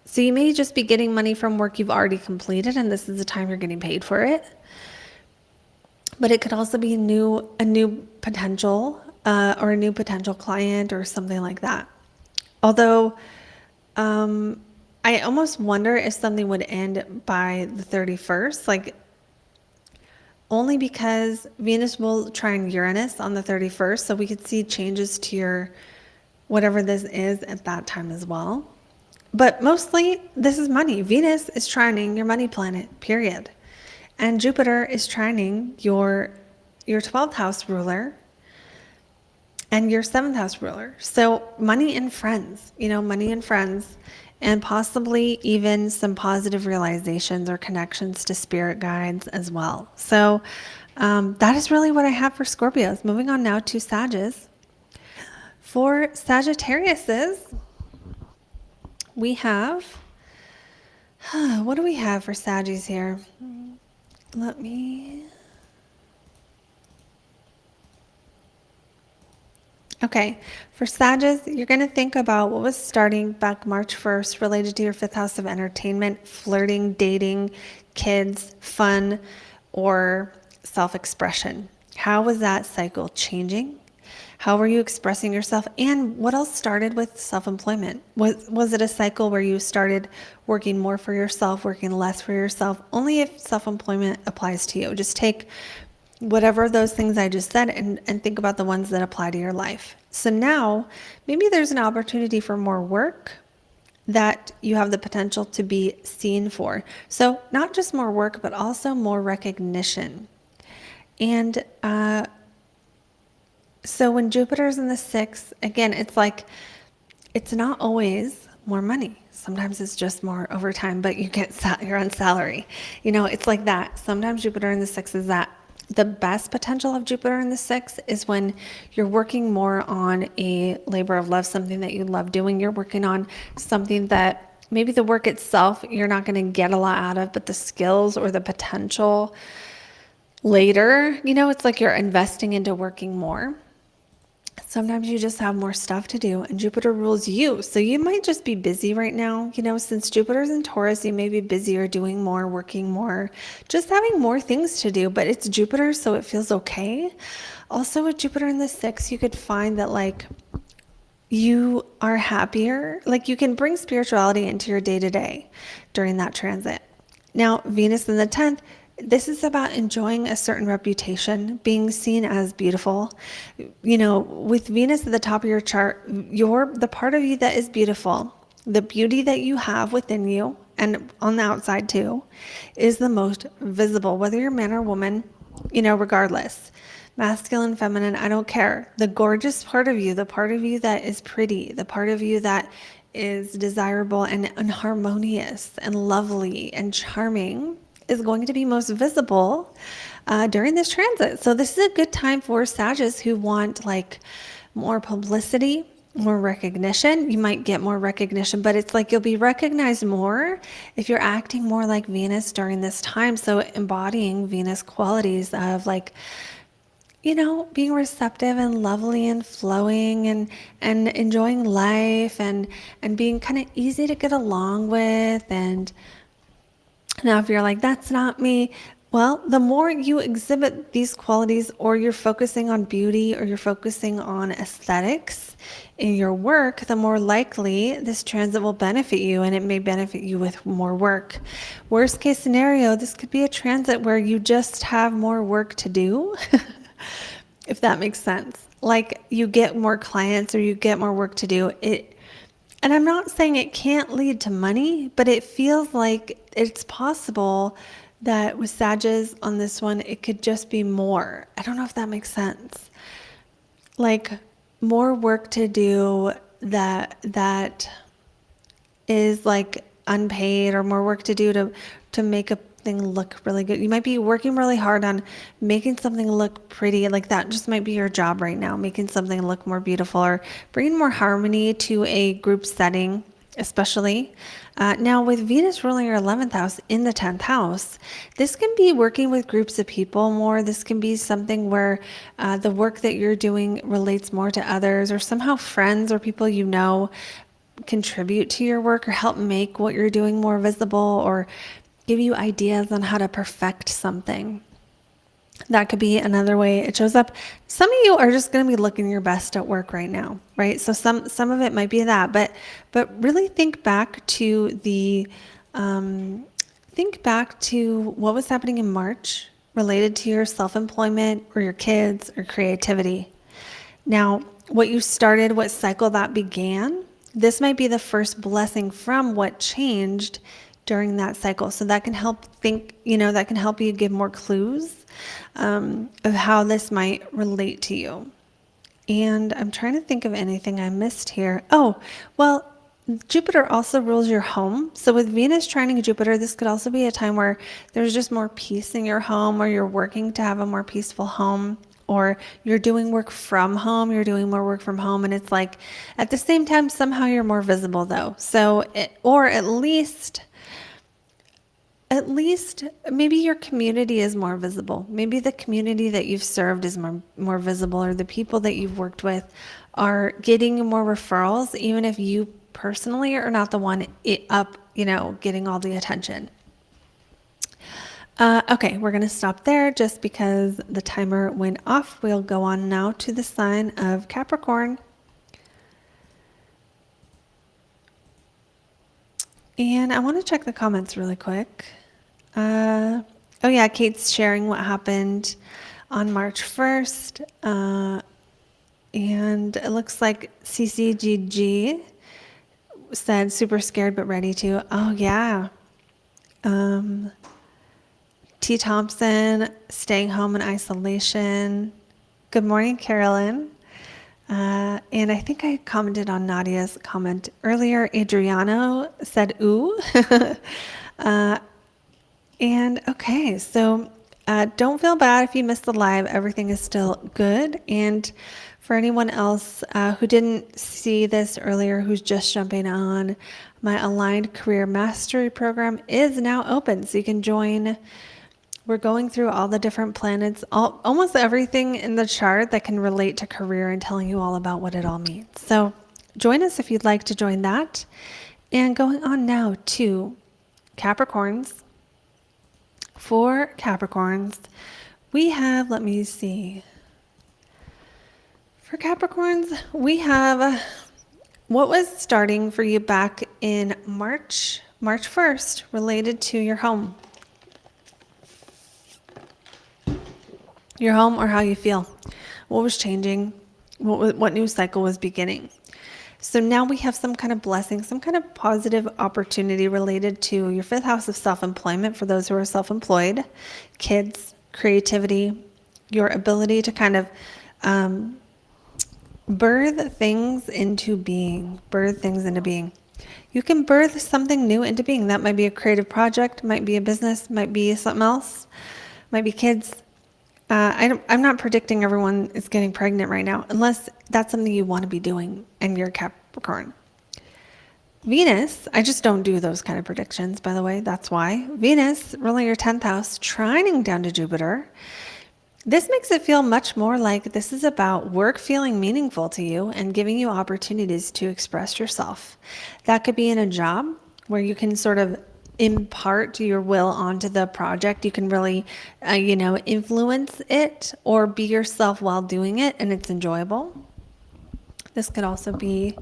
So you may just be getting money from work you've already completed, and this is the time you're getting paid for it. But it could also be a new potential or a new potential client or something like that. Although I almost wonder if something would end by the 31st, like only because Venus will trine Uranus on the 31st. So we could see changes to your whatever this is at that time as well. But mostly this is money. Venus is trining your money planet, period. And Jupiter is trining your 12th house ruler and your 7th house ruler. So money and friends, money and friends, and possibly even some positive realizations or connections to spirit guides as well. So that is really what I have for Scorpios. Moving on now to Sagittarius. For Sagittariuses, we have, what do we have for Saggies here? Okay, for Sagittarius, you're going to think about what was starting back March 1st related to your 5th house of entertainment, flirting, dating, kids, fun, or self-expression. How was that cycle changing? How were you expressing yourself? And what else started with self-employment? Was it a cycle where you started working more for yourself, working less for yourself? Only if self-employment applies to you. Just take whatever those things I just said and think about the ones that apply to your life. So now maybe there's an opportunity for more work that you have the potential to be seen for. So not just more work, but also more recognition. And so when Jupiter's in the 6th, again, it's like, it's not always more money. Sometimes it's just more overtime, but you're on salary. It's like that. Sometimes Jupiter in the 6th is that. The best potential of Jupiter in the 6th is when you're working more on a labor of love, something that you love doing. You're working on something that maybe the work itself you're not going to get a lot out of, but the skills or the potential later, it's like you're investing into working more. Sometimes you just have more stuff to do, and Jupiter rules you. So you might just be busy right now. Since Jupiter's in Taurus, you may be busier, doing more, working more, just having more things to do, but it's Jupiter, so it feels okay. Also, with Jupiter in the sixth, you could find that like you are happier. Like you can bring spirituality into your day to day during that transit. Now, Venus in the 10th, this is about enjoying a certain reputation, being seen as beautiful. With Venus at the top of your chart, the part of you that is beautiful, the beauty that you have within you and on the outside too, is the most visible, whether you're man or woman, regardless. Masculine, feminine, I don't care. The gorgeous part of you, the part of you that is pretty, the part of you that is desirable and harmonious and lovely and charming is going to be most visible during this transit. So this is a good time for Sagittarius who want like more publicity, more recognition. You might get more recognition, but it's like you'll be recognized more if you're acting more like Venus during this time. So embodying Venus qualities of like, being receptive and lovely and flowing and enjoying life and being kind of easy to get along with. And now if you're like, that's not me, well, the more you exhibit these qualities, or you're focusing on beauty, or you're focusing on aesthetics in your work, the more likely this transit will benefit you, and it may benefit you with more work. Worst case scenario, this could be a transit where you just have more work to do. If that makes sense. Like you get more clients or you get more work to do. And I'm not saying it can't lead to money, but it feels like it's possible that with Sagittarius on this one, it could just be more. I don't know if that makes sense. Like more work to do that is like unpaid, or more work to do to make a thing look really good. You might be working really hard on making something look pretty. Like that just might be your job right now, making something look more beautiful or bringing more harmony to a group setting, especially. Now with Venus ruling your 11th house in the 10th house, this can be working with groups of people more. This can be something where the work that you're doing relates more to others, or somehow friends or people contribute to your work or help make what you're doing more visible, or give you ideas on how to perfect something. That could be another way it shows up. Some of you are just going to be looking your best at work right now, right? So some of it might be that, but really think back to what was happening in March related to your self-employment or your kids or creativity. Now, what you started, what cycle that began, this might be the first blessing from what changed during that cycle. So that can help that can help you give more clues of how this might relate to you. And I'm trying to think of anything I missed here. Oh, well, Jupiter also rules your home. So with Venus trining Jupiter, this could also be a time where there's just more peace in your home, or you're working to have a more peaceful home, or you're doing work from home, you're doing more work from home. And it's like, at the same time, somehow you're more visible though. So, or at least maybe your community is more visible. Maybe the community that you've served is more visible, or the people that you've worked with are getting more referrals, even if you personally are not the one getting all the attention. Okay, we're going to stop there just because the timer went off. We'll go on now to the sign of Capricorn. And I want to check the comments really quick. Oh yeah, Kate's sharing what happened on March 1st. And it looks like CCGG said super scared but ready to. Oh yeah. T. Thompson, staying home in isolation. Good morning, Carolyn. And I think I commented on Nadia's comment earlier. Adriano said, ooh. And okay, so don't feel bad if you missed the live. Everything is still good. And for anyone else who didn't see this earlier, who's just jumping on, my Aligned Career Mastery Program is now open. So you can join We're going through all the different planets, almost everything in the chart that can relate to career and telling you all about what it all means. So join us if you'd like to join that. And going on now to Capricorns. For Capricorns, we have, let me see. For Capricorns, we have what was starting for you back in March 1st, related to your home. Your home, or how you feel. What was changing? What new cycle was beginning? So now we have some kind of blessing, some kind of positive opportunity related to your fifth house of self-employment for those who are self-employed, kids, creativity, your ability to kind of birth things into being. You can birth something new into being. That might be a creative project, might be a business, might be something else, might be kids. I'm not predicting everyone is getting pregnant right now, unless that's something you want to be doing and you're Capricorn. Venus, I just don't do those kind of predictions, by the way. That's why. Venus, ruling your 10th house, trining down to Jupiter. This makes it feel much more like this is about work feeling meaningful to you and giving you opportunities to express yourself. That could be in a job where you can sort of impart your will onto the project. You can really, influence it or be yourself while doing it, and it's enjoyable. This could also be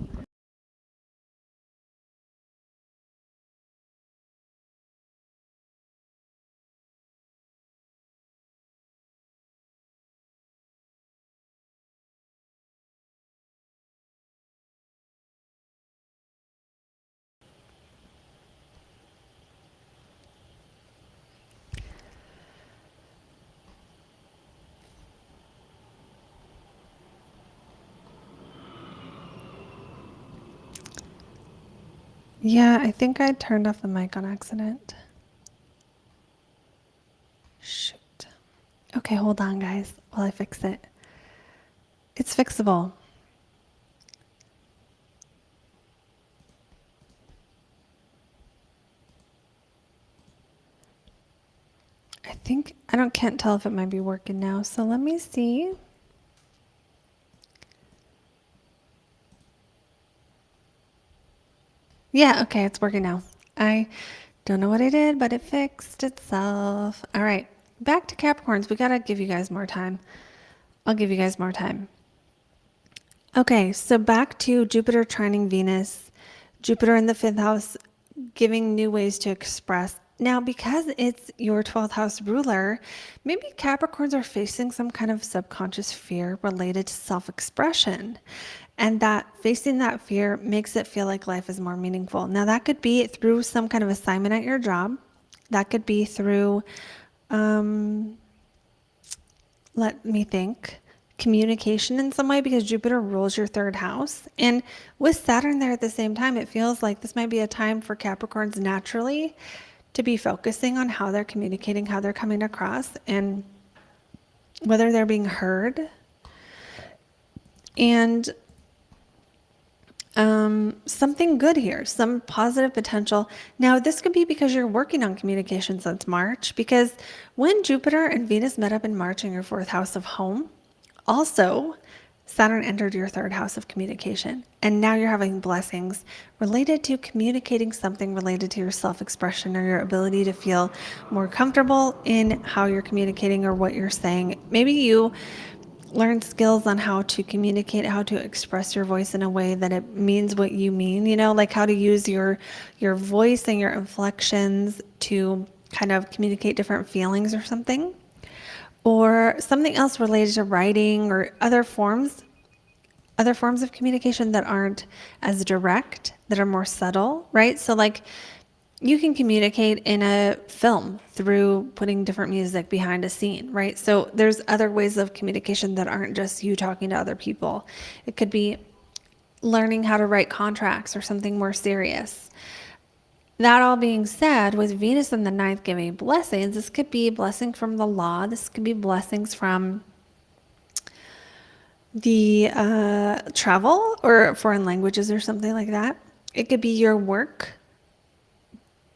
Yeah, I think I turned off the mic on accident. Shoot. Okay, hold on, guys, while I fix it. It's fixable. I can't tell if it might be working now, so let me see. Yeah, okay, it's working now. I don't know what I did, but it fixed itself. All right, back to Capricorns. We gotta give you guys more time. I'll give you guys more time. Okay, so back to Jupiter trining Venus, Jupiter in the 5th house, giving new ways to express. Now, because it's your 12th house ruler, maybe Capricorns are facing some kind of subconscious fear related to self-expression. And that facing that fear makes it feel like life is more meaningful. Now, that could be through some kind of assignment at your job. That could be through, let me think, communication in some way, because Jupiter rules your 3rd house. And with Saturn there at the same time, it feels like this might be a time for Capricorns naturally to be focusing on how they're communicating, how they're coming across, and whether they're being heard. And something good here, some positive potential. Now, this could be because you're working on communication since March, because when Jupiter and Venus met up in March in your 4th house of home, also Saturn entered your 3rd house of communication. And now you're having blessings related to communicating something related to your self-expression or your ability to feel more comfortable in how you're communicating or what you're saying. Maybe you learn skills on how to communicate, how to express your voice in a way that it means what you mean, like how to use your voice and your inflections to kind of communicate different feelings or something. Or something else related to writing or other forms of communication that aren't as direct, that are more subtle, right? So like you can communicate in a film through putting different music behind a scene, right? So there's other ways of communication that aren't just you talking to other people. It could be learning how to write contracts or something more serious. That all being said, with Venus in the 9th giving blessings, this could be a blessing from the law. This could be blessings from the travel or foreign languages or something like that. It could be your work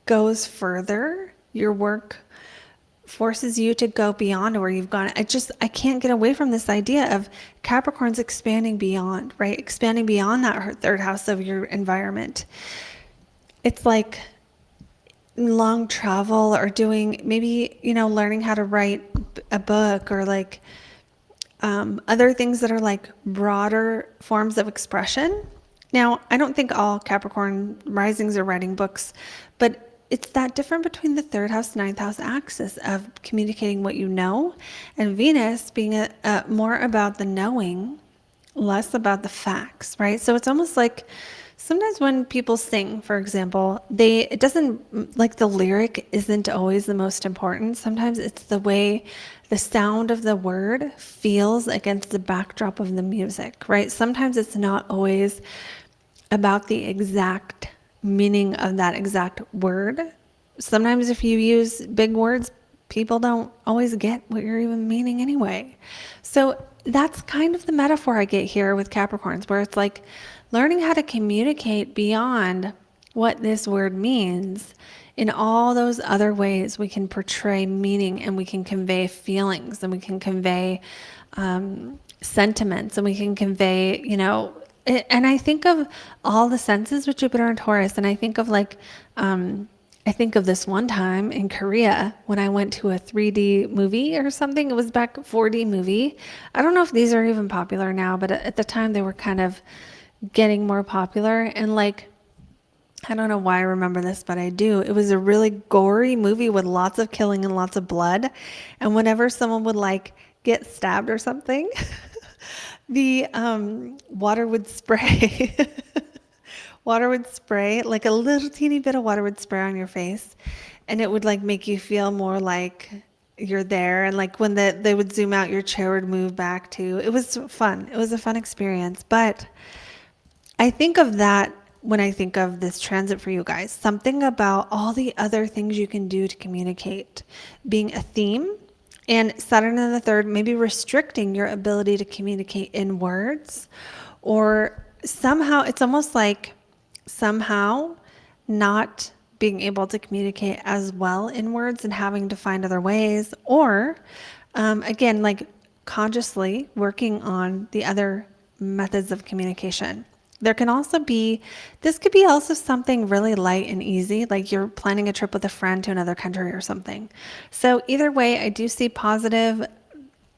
goes further. Your work forces you to go beyond where you've gone. I can't get away from this idea of Capricorn's expanding beyond, right? Expanding beyond that third house of your environment. It's like long travel or doing maybe, learning how to write a book or like other things that are like broader forms of expression. Now, I don't think all Capricorn risings are writing books, but it's that different between the third house, ninth house axis of communicating what you know, and Venus being more about the knowing, less about the facts, right? So it's almost like sometimes when people sing, for example, it doesn't, like, the lyric isn't always the most important. Sometimes it's the way the sound of the word feels against the backdrop of the music, right? Sometimes it's not always about the exact meaning of that exact word. Sometimes if you use big words, people don't always get what you're even meaning anyway. So that's kind of the metaphor I get here with Capricorns, where it's like learning how to communicate beyond what this word means in all those other ways we can portray meaning, and we can convey feelings, and we can convey sentiments, and we can convey, and I think of all the senses with Jupiter and Taurus, and I think of I think of this one time in Korea when I went to a 3D movie or something. It was back 4D movie. I don't know if these are even popular now, but at the time they were kind of getting more popular. And I don't know why I remember this, but I do. It was a really gory movie with lots of killing and lots of blood. And whenever someone would get stabbed or something, the water would spray. Water would spray, like a little teeny bit of water would spray on your face, and it would make you feel more like you're there. And when they would zoom out, your chair would move back too. It was fun. It was a fun experience. But I think of that when I think of this transit for you guys, something about all the other things you can do to communicate being a theme. And Saturn in the third, maybe restricting your ability to communicate in words, or somehow it's almost like somehow not being able to communicate as well in words and having to find other ways, or again, consciously working on the other methods of communication. There can also be, this could be also something really light and easy, like you're planning a trip with a friend to another country or something. So either way, I do see positive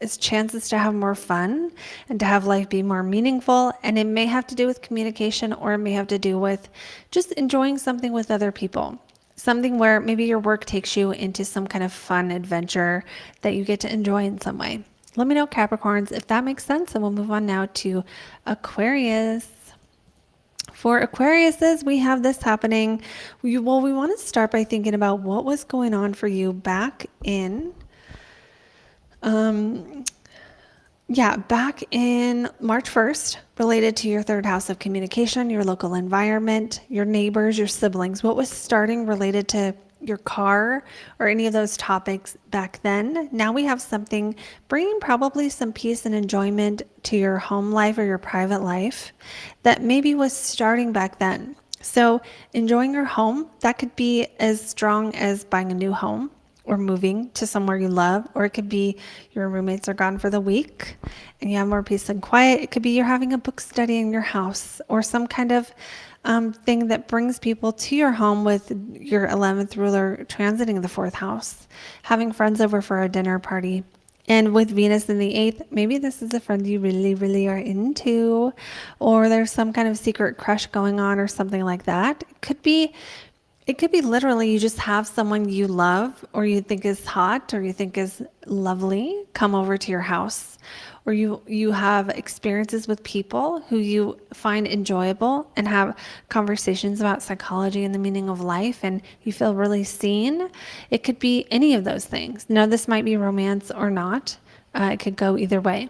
is chances to have more fun and to have life be more meaningful. And it may have to do with communication, or it may have to do with just enjoying something with other people. Something where maybe your work takes you into some kind of fun adventure that you get to enjoy in some way. Let me know, Capricorns, if that makes sense. And we'll move on now to Aquarius. For Aquariuses, we have this happening. We want to start by thinking about what was going on for you back in back in March 1st, related to your third house of communication, your local environment, your neighbors, your siblings. What was starting related to your car or any of those topics back then? Now we have something bringing probably some peace and enjoyment to your home life or your private life that maybe was starting back then. So enjoying your home, that could be as strong as buying a new home, or moving to somewhere you love, or it could be your roommates are gone for the week and you have more peace and quiet. It could be you're having a book study in your house, or some kind of thing that brings people to your home with your 11th ruler transiting the 4th house, having friends over for a dinner party. And with Venus in the 8th, maybe this is a friend you really, really are into, or there's some kind of secret crush going on or something like that. It could be literally you just have someone you love, or you think is hot, or you think is lovely come over to your house, or you have experiences with people who you find enjoyable and have conversations about psychology and the meaning of life, and you feel really seen. It could be any of those things. Now, this might be romance or not. It could go either way.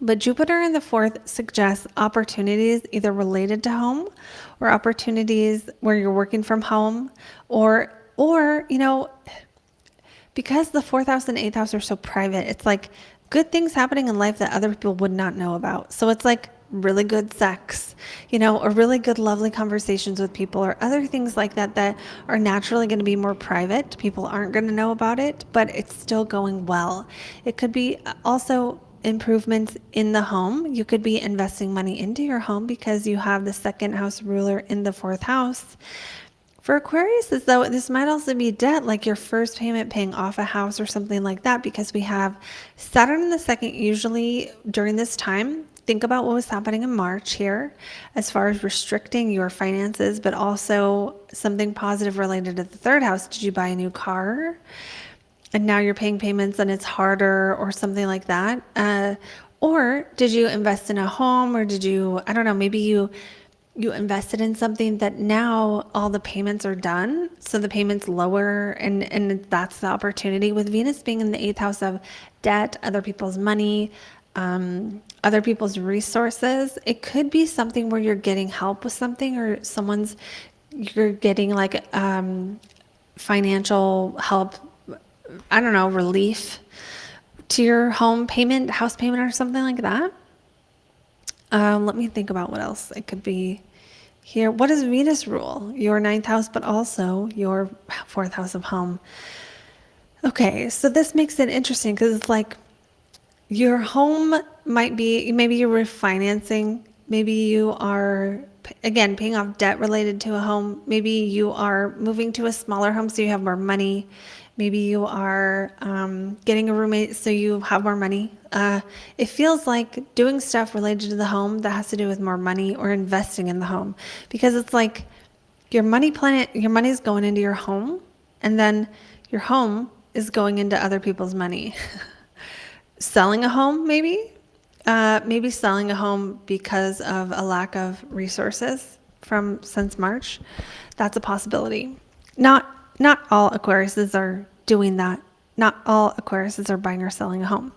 But Jupiter in the 4th suggests opportunities either related to home, or opportunities where you're working from home, or because the 4th house and 8th house are so private, it's like good things happening in life that other people would not know about. So it's like really good sex, or really good, lovely conversations with people, or other things like that that are naturally going to be more private. People aren't going to know about it, but it's still going well. It could be also improvements in the home. You could be investing money into your home because you have the second house ruler in the fourth house. For Aquarius, as though this might also be debt, like your first payment paying off a house or something like that, because we have Saturn in the second. Usually during this time, think about what was happening in March here as far as restricting your finances, but also something positive related to the third house. Did you buy a new car? And now you're paying payments and it's harder, or something like that. Or did you invest in a home, or did you, I don't know, maybe you invested in something that now all the payments are done, so the payments lower, and that's the opportunity. With Venus being in the eighth house of debt, other people's money, other people's resources, it could be something where you're getting help with something, or you're getting like financial help, I don't know, relief to your house payment, or something like that. Let me think about what else it could be here. What does Venus rule? Your ninth house, but also your fourth house of home. Okay, so this makes it interesting because it's like your home might be, maybe you're refinancing, maybe you are, again, paying off debt related to a home. Maybe you are moving to a smaller home so you have more money. Maybe you are getting a roommate so you have more money. It feels like doing stuff related to the home that has to do with more money, or investing in the home, because it's like your money is going into your home, and then your home is going into other people's money. Selling a home, maybe selling a home because of a lack of resources since March. That's a possibility. Not all Aquariuses are doing that. Not all Aquariuses are buying or selling a home.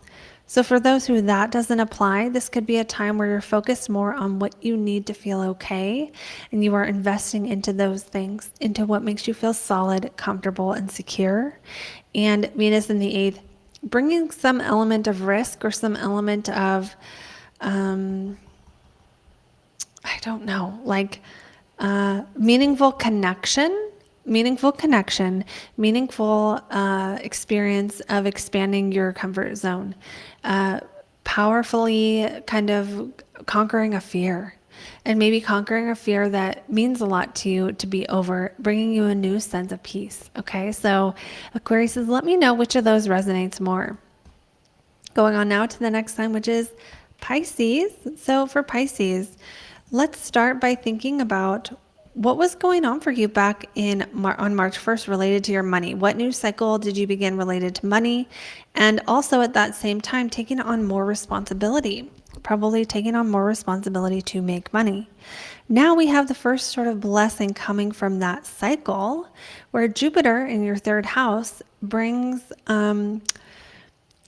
So for those who that doesn't apply, this could be a time where you're focused more on what you need to feel okay, and you are investing into those things, into what makes you feel solid, comfortable, and secure. And Venus in the eighth, bringing some element of risk, or some element of, I don't know, like meaningful connection, meaningful experience of expanding your comfort zone, powerfully kind of conquering a fear, and maybe conquering a fear that means a lot to you to be over, bringing you a new sense of peace. Okay, so Aquarius, let me know which of those resonates more. Going on now to the next sign, which is Pisces. So for Pisces, let's start by thinking about what was going on for you back on March 1st related to your money. What new cycle did you begin related to money? And also at that same time, taking on more responsibility, probably taking on more responsibility to make money. Now we have the first sort of blessing coming from that cycle, where Jupiter in your third house brings,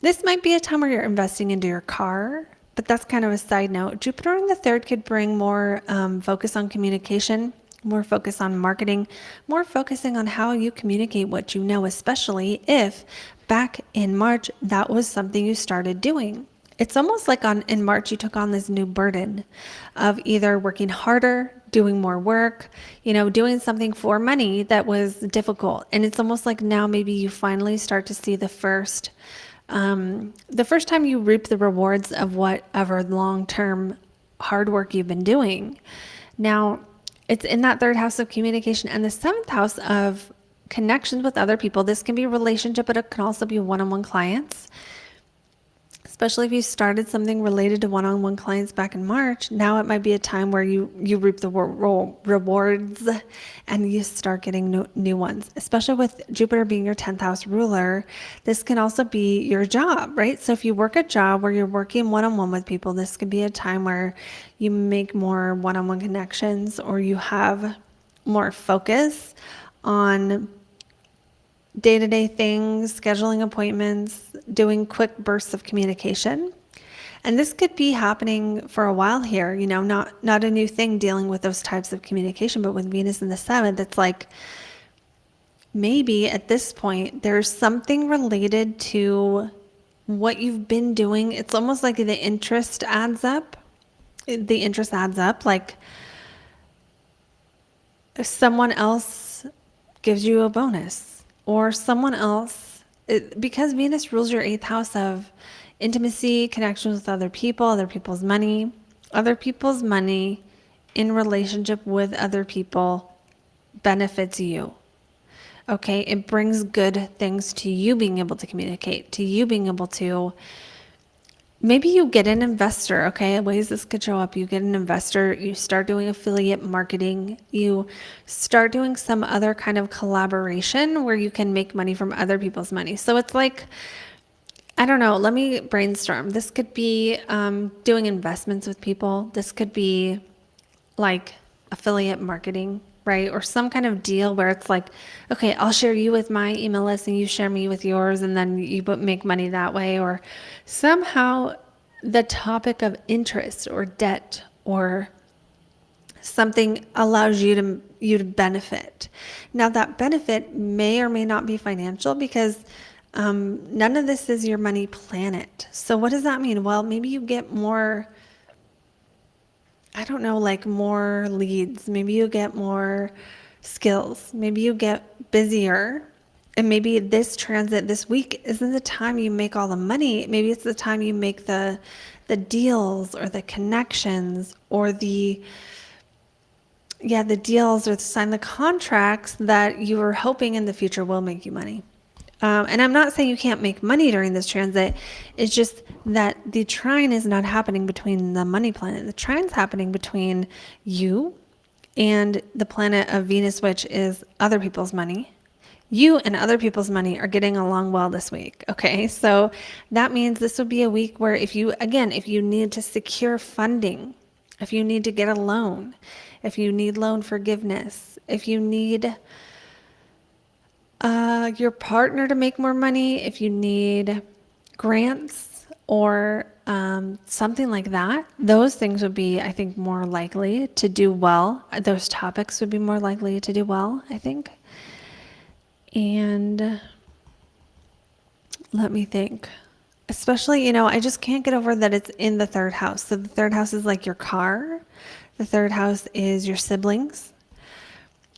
this might be a time where you're investing into your car, but that's kind of a side note. Jupiter in the third could bring more focus on communication, more focus on marketing, more focusing on how you communicate what you know, especially if back in March, that was something you started doing. It's almost like in March, you took on this new burden of either working harder, doing more work, doing something for money that was difficult. And it's almost like now maybe you finally start to see the first time you reap the rewards of whatever long-term hard work you've been doing. Now, it's in that third house of communication and the seventh house of connections with other people. This can be a relationship, but it can also be one-on-one clients. Especially if you started something related to one-on-one clients back in March, now it might be a time where you reap the rewards and you start getting new ones. Especially with Jupiter being your 10th house ruler, this can also be your job, right? So if you work a job where you're working one-on-one with people, this could be a time where you make more one-on-one connections, or you have more focus on day-to-day things, scheduling appointments, doing quick bursts of communication. And this could be happening for a while here, not a new thing dealing with those types of communication, but with Venus in the seventh, it's like maybe at this point there's something related to what you've been doing. It's almost like the interest adds up. the interest adds up. Like if someone else gives you a bonus, or someone else, because Venus rules your eighth house of intimacy, connections with other people's money in relationship with other people benefits you. Okay, it brings good things to you being able to communicate, to you being able to, maybe you get an investor, okay? Ways this could show up. You get an investor, you start doing affiliate marketing, you start doing some other kind of collaboration where you can make money from other people's money. So it's like, I don't know, let me brainstorm. This could be doing investments with people. This could be like affiliate marketing, right? Or some kind of deal where it's like, okay, I'll share you with my email list and you share me with yours, and then you make money that way. Or somehow the topic of interest or debt or something allows you to benefit. Now that benefit may or may not be financial, because none of this is your money planet. So what does that mean? Well, maybe you get more, I don't know, like more leads. Maybe you get more skills. Maybe you get busier. And maybe this transit this week isn't the time you make all the money. Maybe it's the time you make the deals or the connections or the deals or sign the contracts that you were hoping in the future will make you money. And I'm not saying you can't make money during this transit. It's just that the trine is not happening between the money planet. The trine's happening between you and the planet of Venus, which is other people's money. You and other people's money are getting along well this week. Okay. So that means this would be a week where if you need to secure funding, if you need to get a loan, if you need loan forgiveness, if you need your partner to make more money, if you need grants or something like that, those things would be, I think, more likely to do well. Those topics would be more likely to do well, I think. And let me think. Especially, I just can't get over that it's in the third house. So the third house is like your car. The third house is your siblings.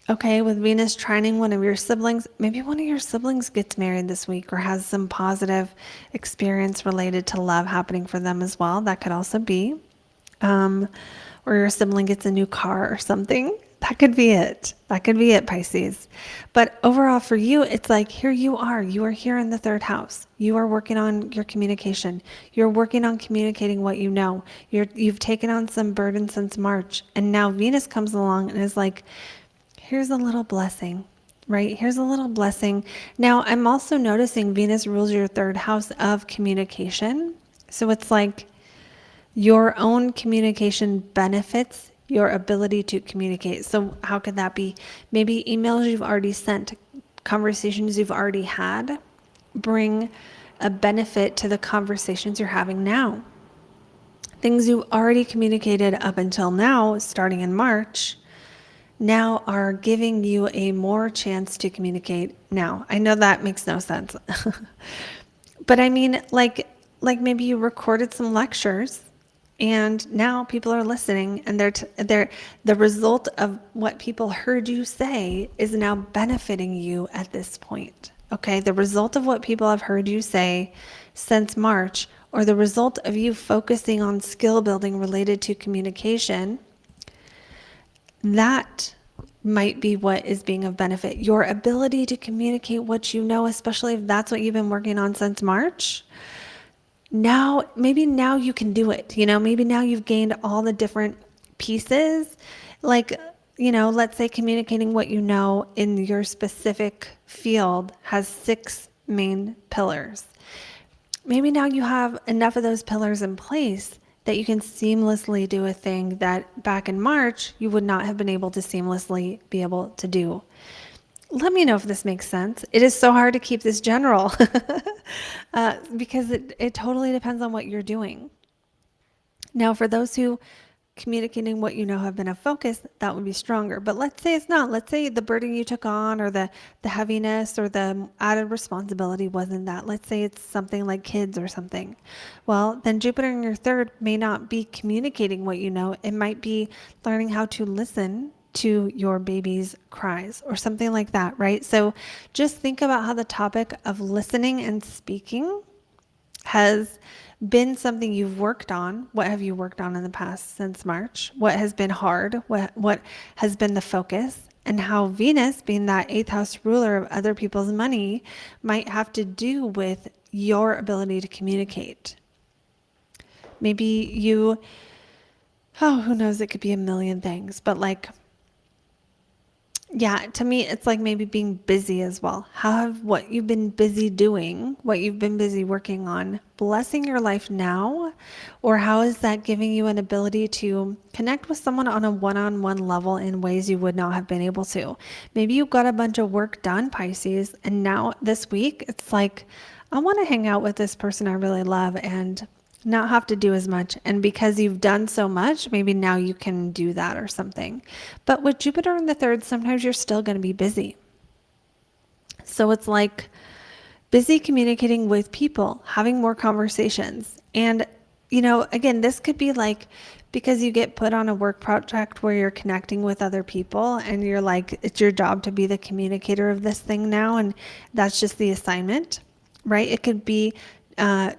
Okay, with Venus trining one of your siblings, maybe one of your siblings gets married this week or has some positive experience related to love happening for them as well. That could also be. Or your sibling gets a new car or something. That could be it. That could be it, Pisces. But overall for you, it's like, here you are. You are here in the third house. You are working on your communication. You're working on communicating what you know. You've taken on some burden since March. And now Venus comes along and is like, here's a little blessing, right? Here's a little blessing. Now, I'm also noticing Venus rules your third house of communication. So it's like your own communication benefits your ability to communicate. So how could that be? Maybe emails you've already sent, conversations you've already had bring a benefit to the conversations you're having now. Things you've already communicated up until now, starting in March, now are giving you a more chance to communicate now. I know that makes no sense. But I mean, like maybe you recorded some lectures and now people are listening, and the result of what people heard you say is now benefiting you at this point. Okay, the result of what people have heard you say since March, or the result of you focusing on skill building related to communication, that might be what is being of benefit. Your ability to communicate what you know, especially if that's what you've been working on since March. Maybe now you can do it. Maybe now you've gained all the different pieces. Like, let's say communicating what you know in your specific field has 6 main pillars. Maybe now you have enough of those pillars in place that you can seamlessly do a thing that back in March you would not have been able to seamlessly be able to do. Let me know if this makes sense. It is so hard to keep this general because it totally depends on what you're doing. Now, for those who communicating what you know have been a focus, that would be stronger. But let's say it's not. Let's say the burden you took on, or the heaviness or the added responsibility wasn't that. Let's say it's something like kids or something. Well, then Jupiter in your third may not be communicating what you know. It might be learning how to listen to your baby's cries or something like that, right? So just think about how the topic of listening and speaking has been something you've worked on. What have you worked on in the past since March? What has been hard? What has been the focus? And how Venus, being that 8th house ruler of other people's money, might have to do with your ability to communicate. Maybe you, oh, who knows? It could be a million things, but like, yeah, to me, it's like maybe being busy as well. How have what you've been busy doing, what you've been busy working on, blessing your life now? Or how is that giving you an ability to connect with someone on a one-on-one level in ways you would not have been able to? Maybe you got a bunch of work done, Pisces, and now this week, it's like, I want to hang out with this person I really love and not have to do as much. And because you've done so much, maybe now you can do that or something. But with Jupiter in the third, sometimes you're still going to be busy. So it's like busy communicating with people, having more conversations. And, you know, again, this could be like because you get put on a work project where you're connecting with other people and you're like, it's your job to be the communicator of this thing now. And that's just the assignment, right? It could be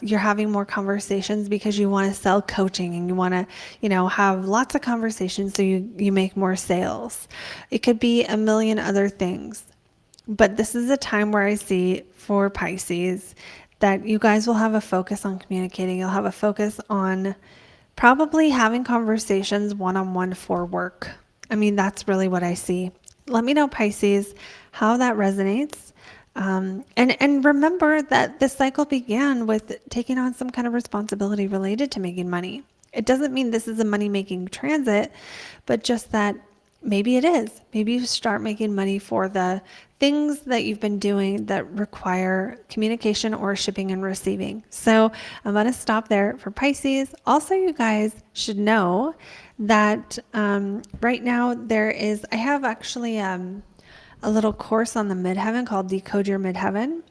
you're having more conversations because you want to sell coaching and you want to, you know, have lots of conversations so you make more sales. It could be a million other things. But this is a time where I see for Pisces that you guys will have a focus on communicating. You'll have a focus on probably having conversations one-on-one for work. I mean, that's really what I see. Let me know, Pisces, how that resonates. And remember that this cycle began with taking on some kind of responsibility related to making money. It doesn't mean this is a money-making transit, but just that maybe it is. Maybe you start making money for the things that you've been doing that require communication or shipping and receiving. So I'm going to stop there for Pisces. Also, you guys should know that right now I have actually a little course on the Midheaven called Decode Your Midheaven.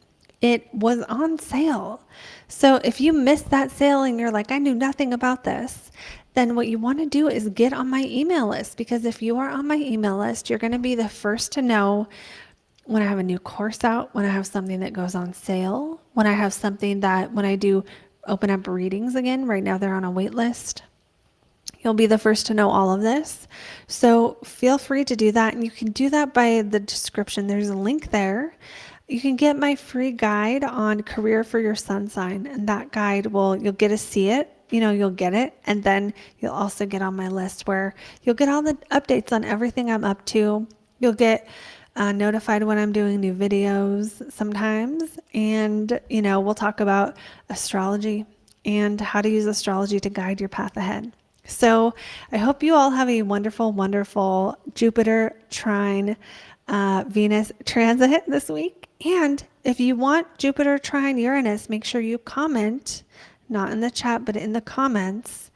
It was on sale. So if you missed that sale and you're like, I knew nothing about this, then what you want to do is get on my email list, because if you are on my email list, you're going to be the first to know when I have a new course out, when I have something that goes on sale, when I have something that when I do open up readings again, right now they're on a wait list. You'll be the first to know all of this. So feel free to do that. And you can do that by the description. There's a link there. You can get my free guide on career for your sun sign. And that guide you'll get to see it. You know, you'll get it. And then you'll also get on my list where you'll get all the updates on everything I'm up to. You'll get notified when I'm doing new videos sometimes. And, you know, we'll talk about astrology and how to use astrology to guide your path ahead. So I hope you all have a wonderful, wonderful Jupiter trine Venus transit this week. And if you want Jupiter trine Uranus, make sure you comment, not in the chat, but in the comments.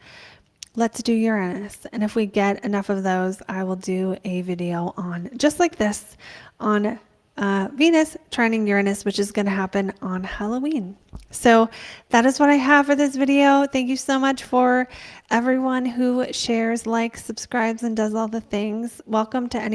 Let's do Uranus. And if we get enough of those, I will do a video on just like this on Venus trining Uranus, which is going to happen on Halloween. So that is what I have for this video. Thank you so much for everyone who shares, likes, subscribes, and does all the things. Welcome to anyone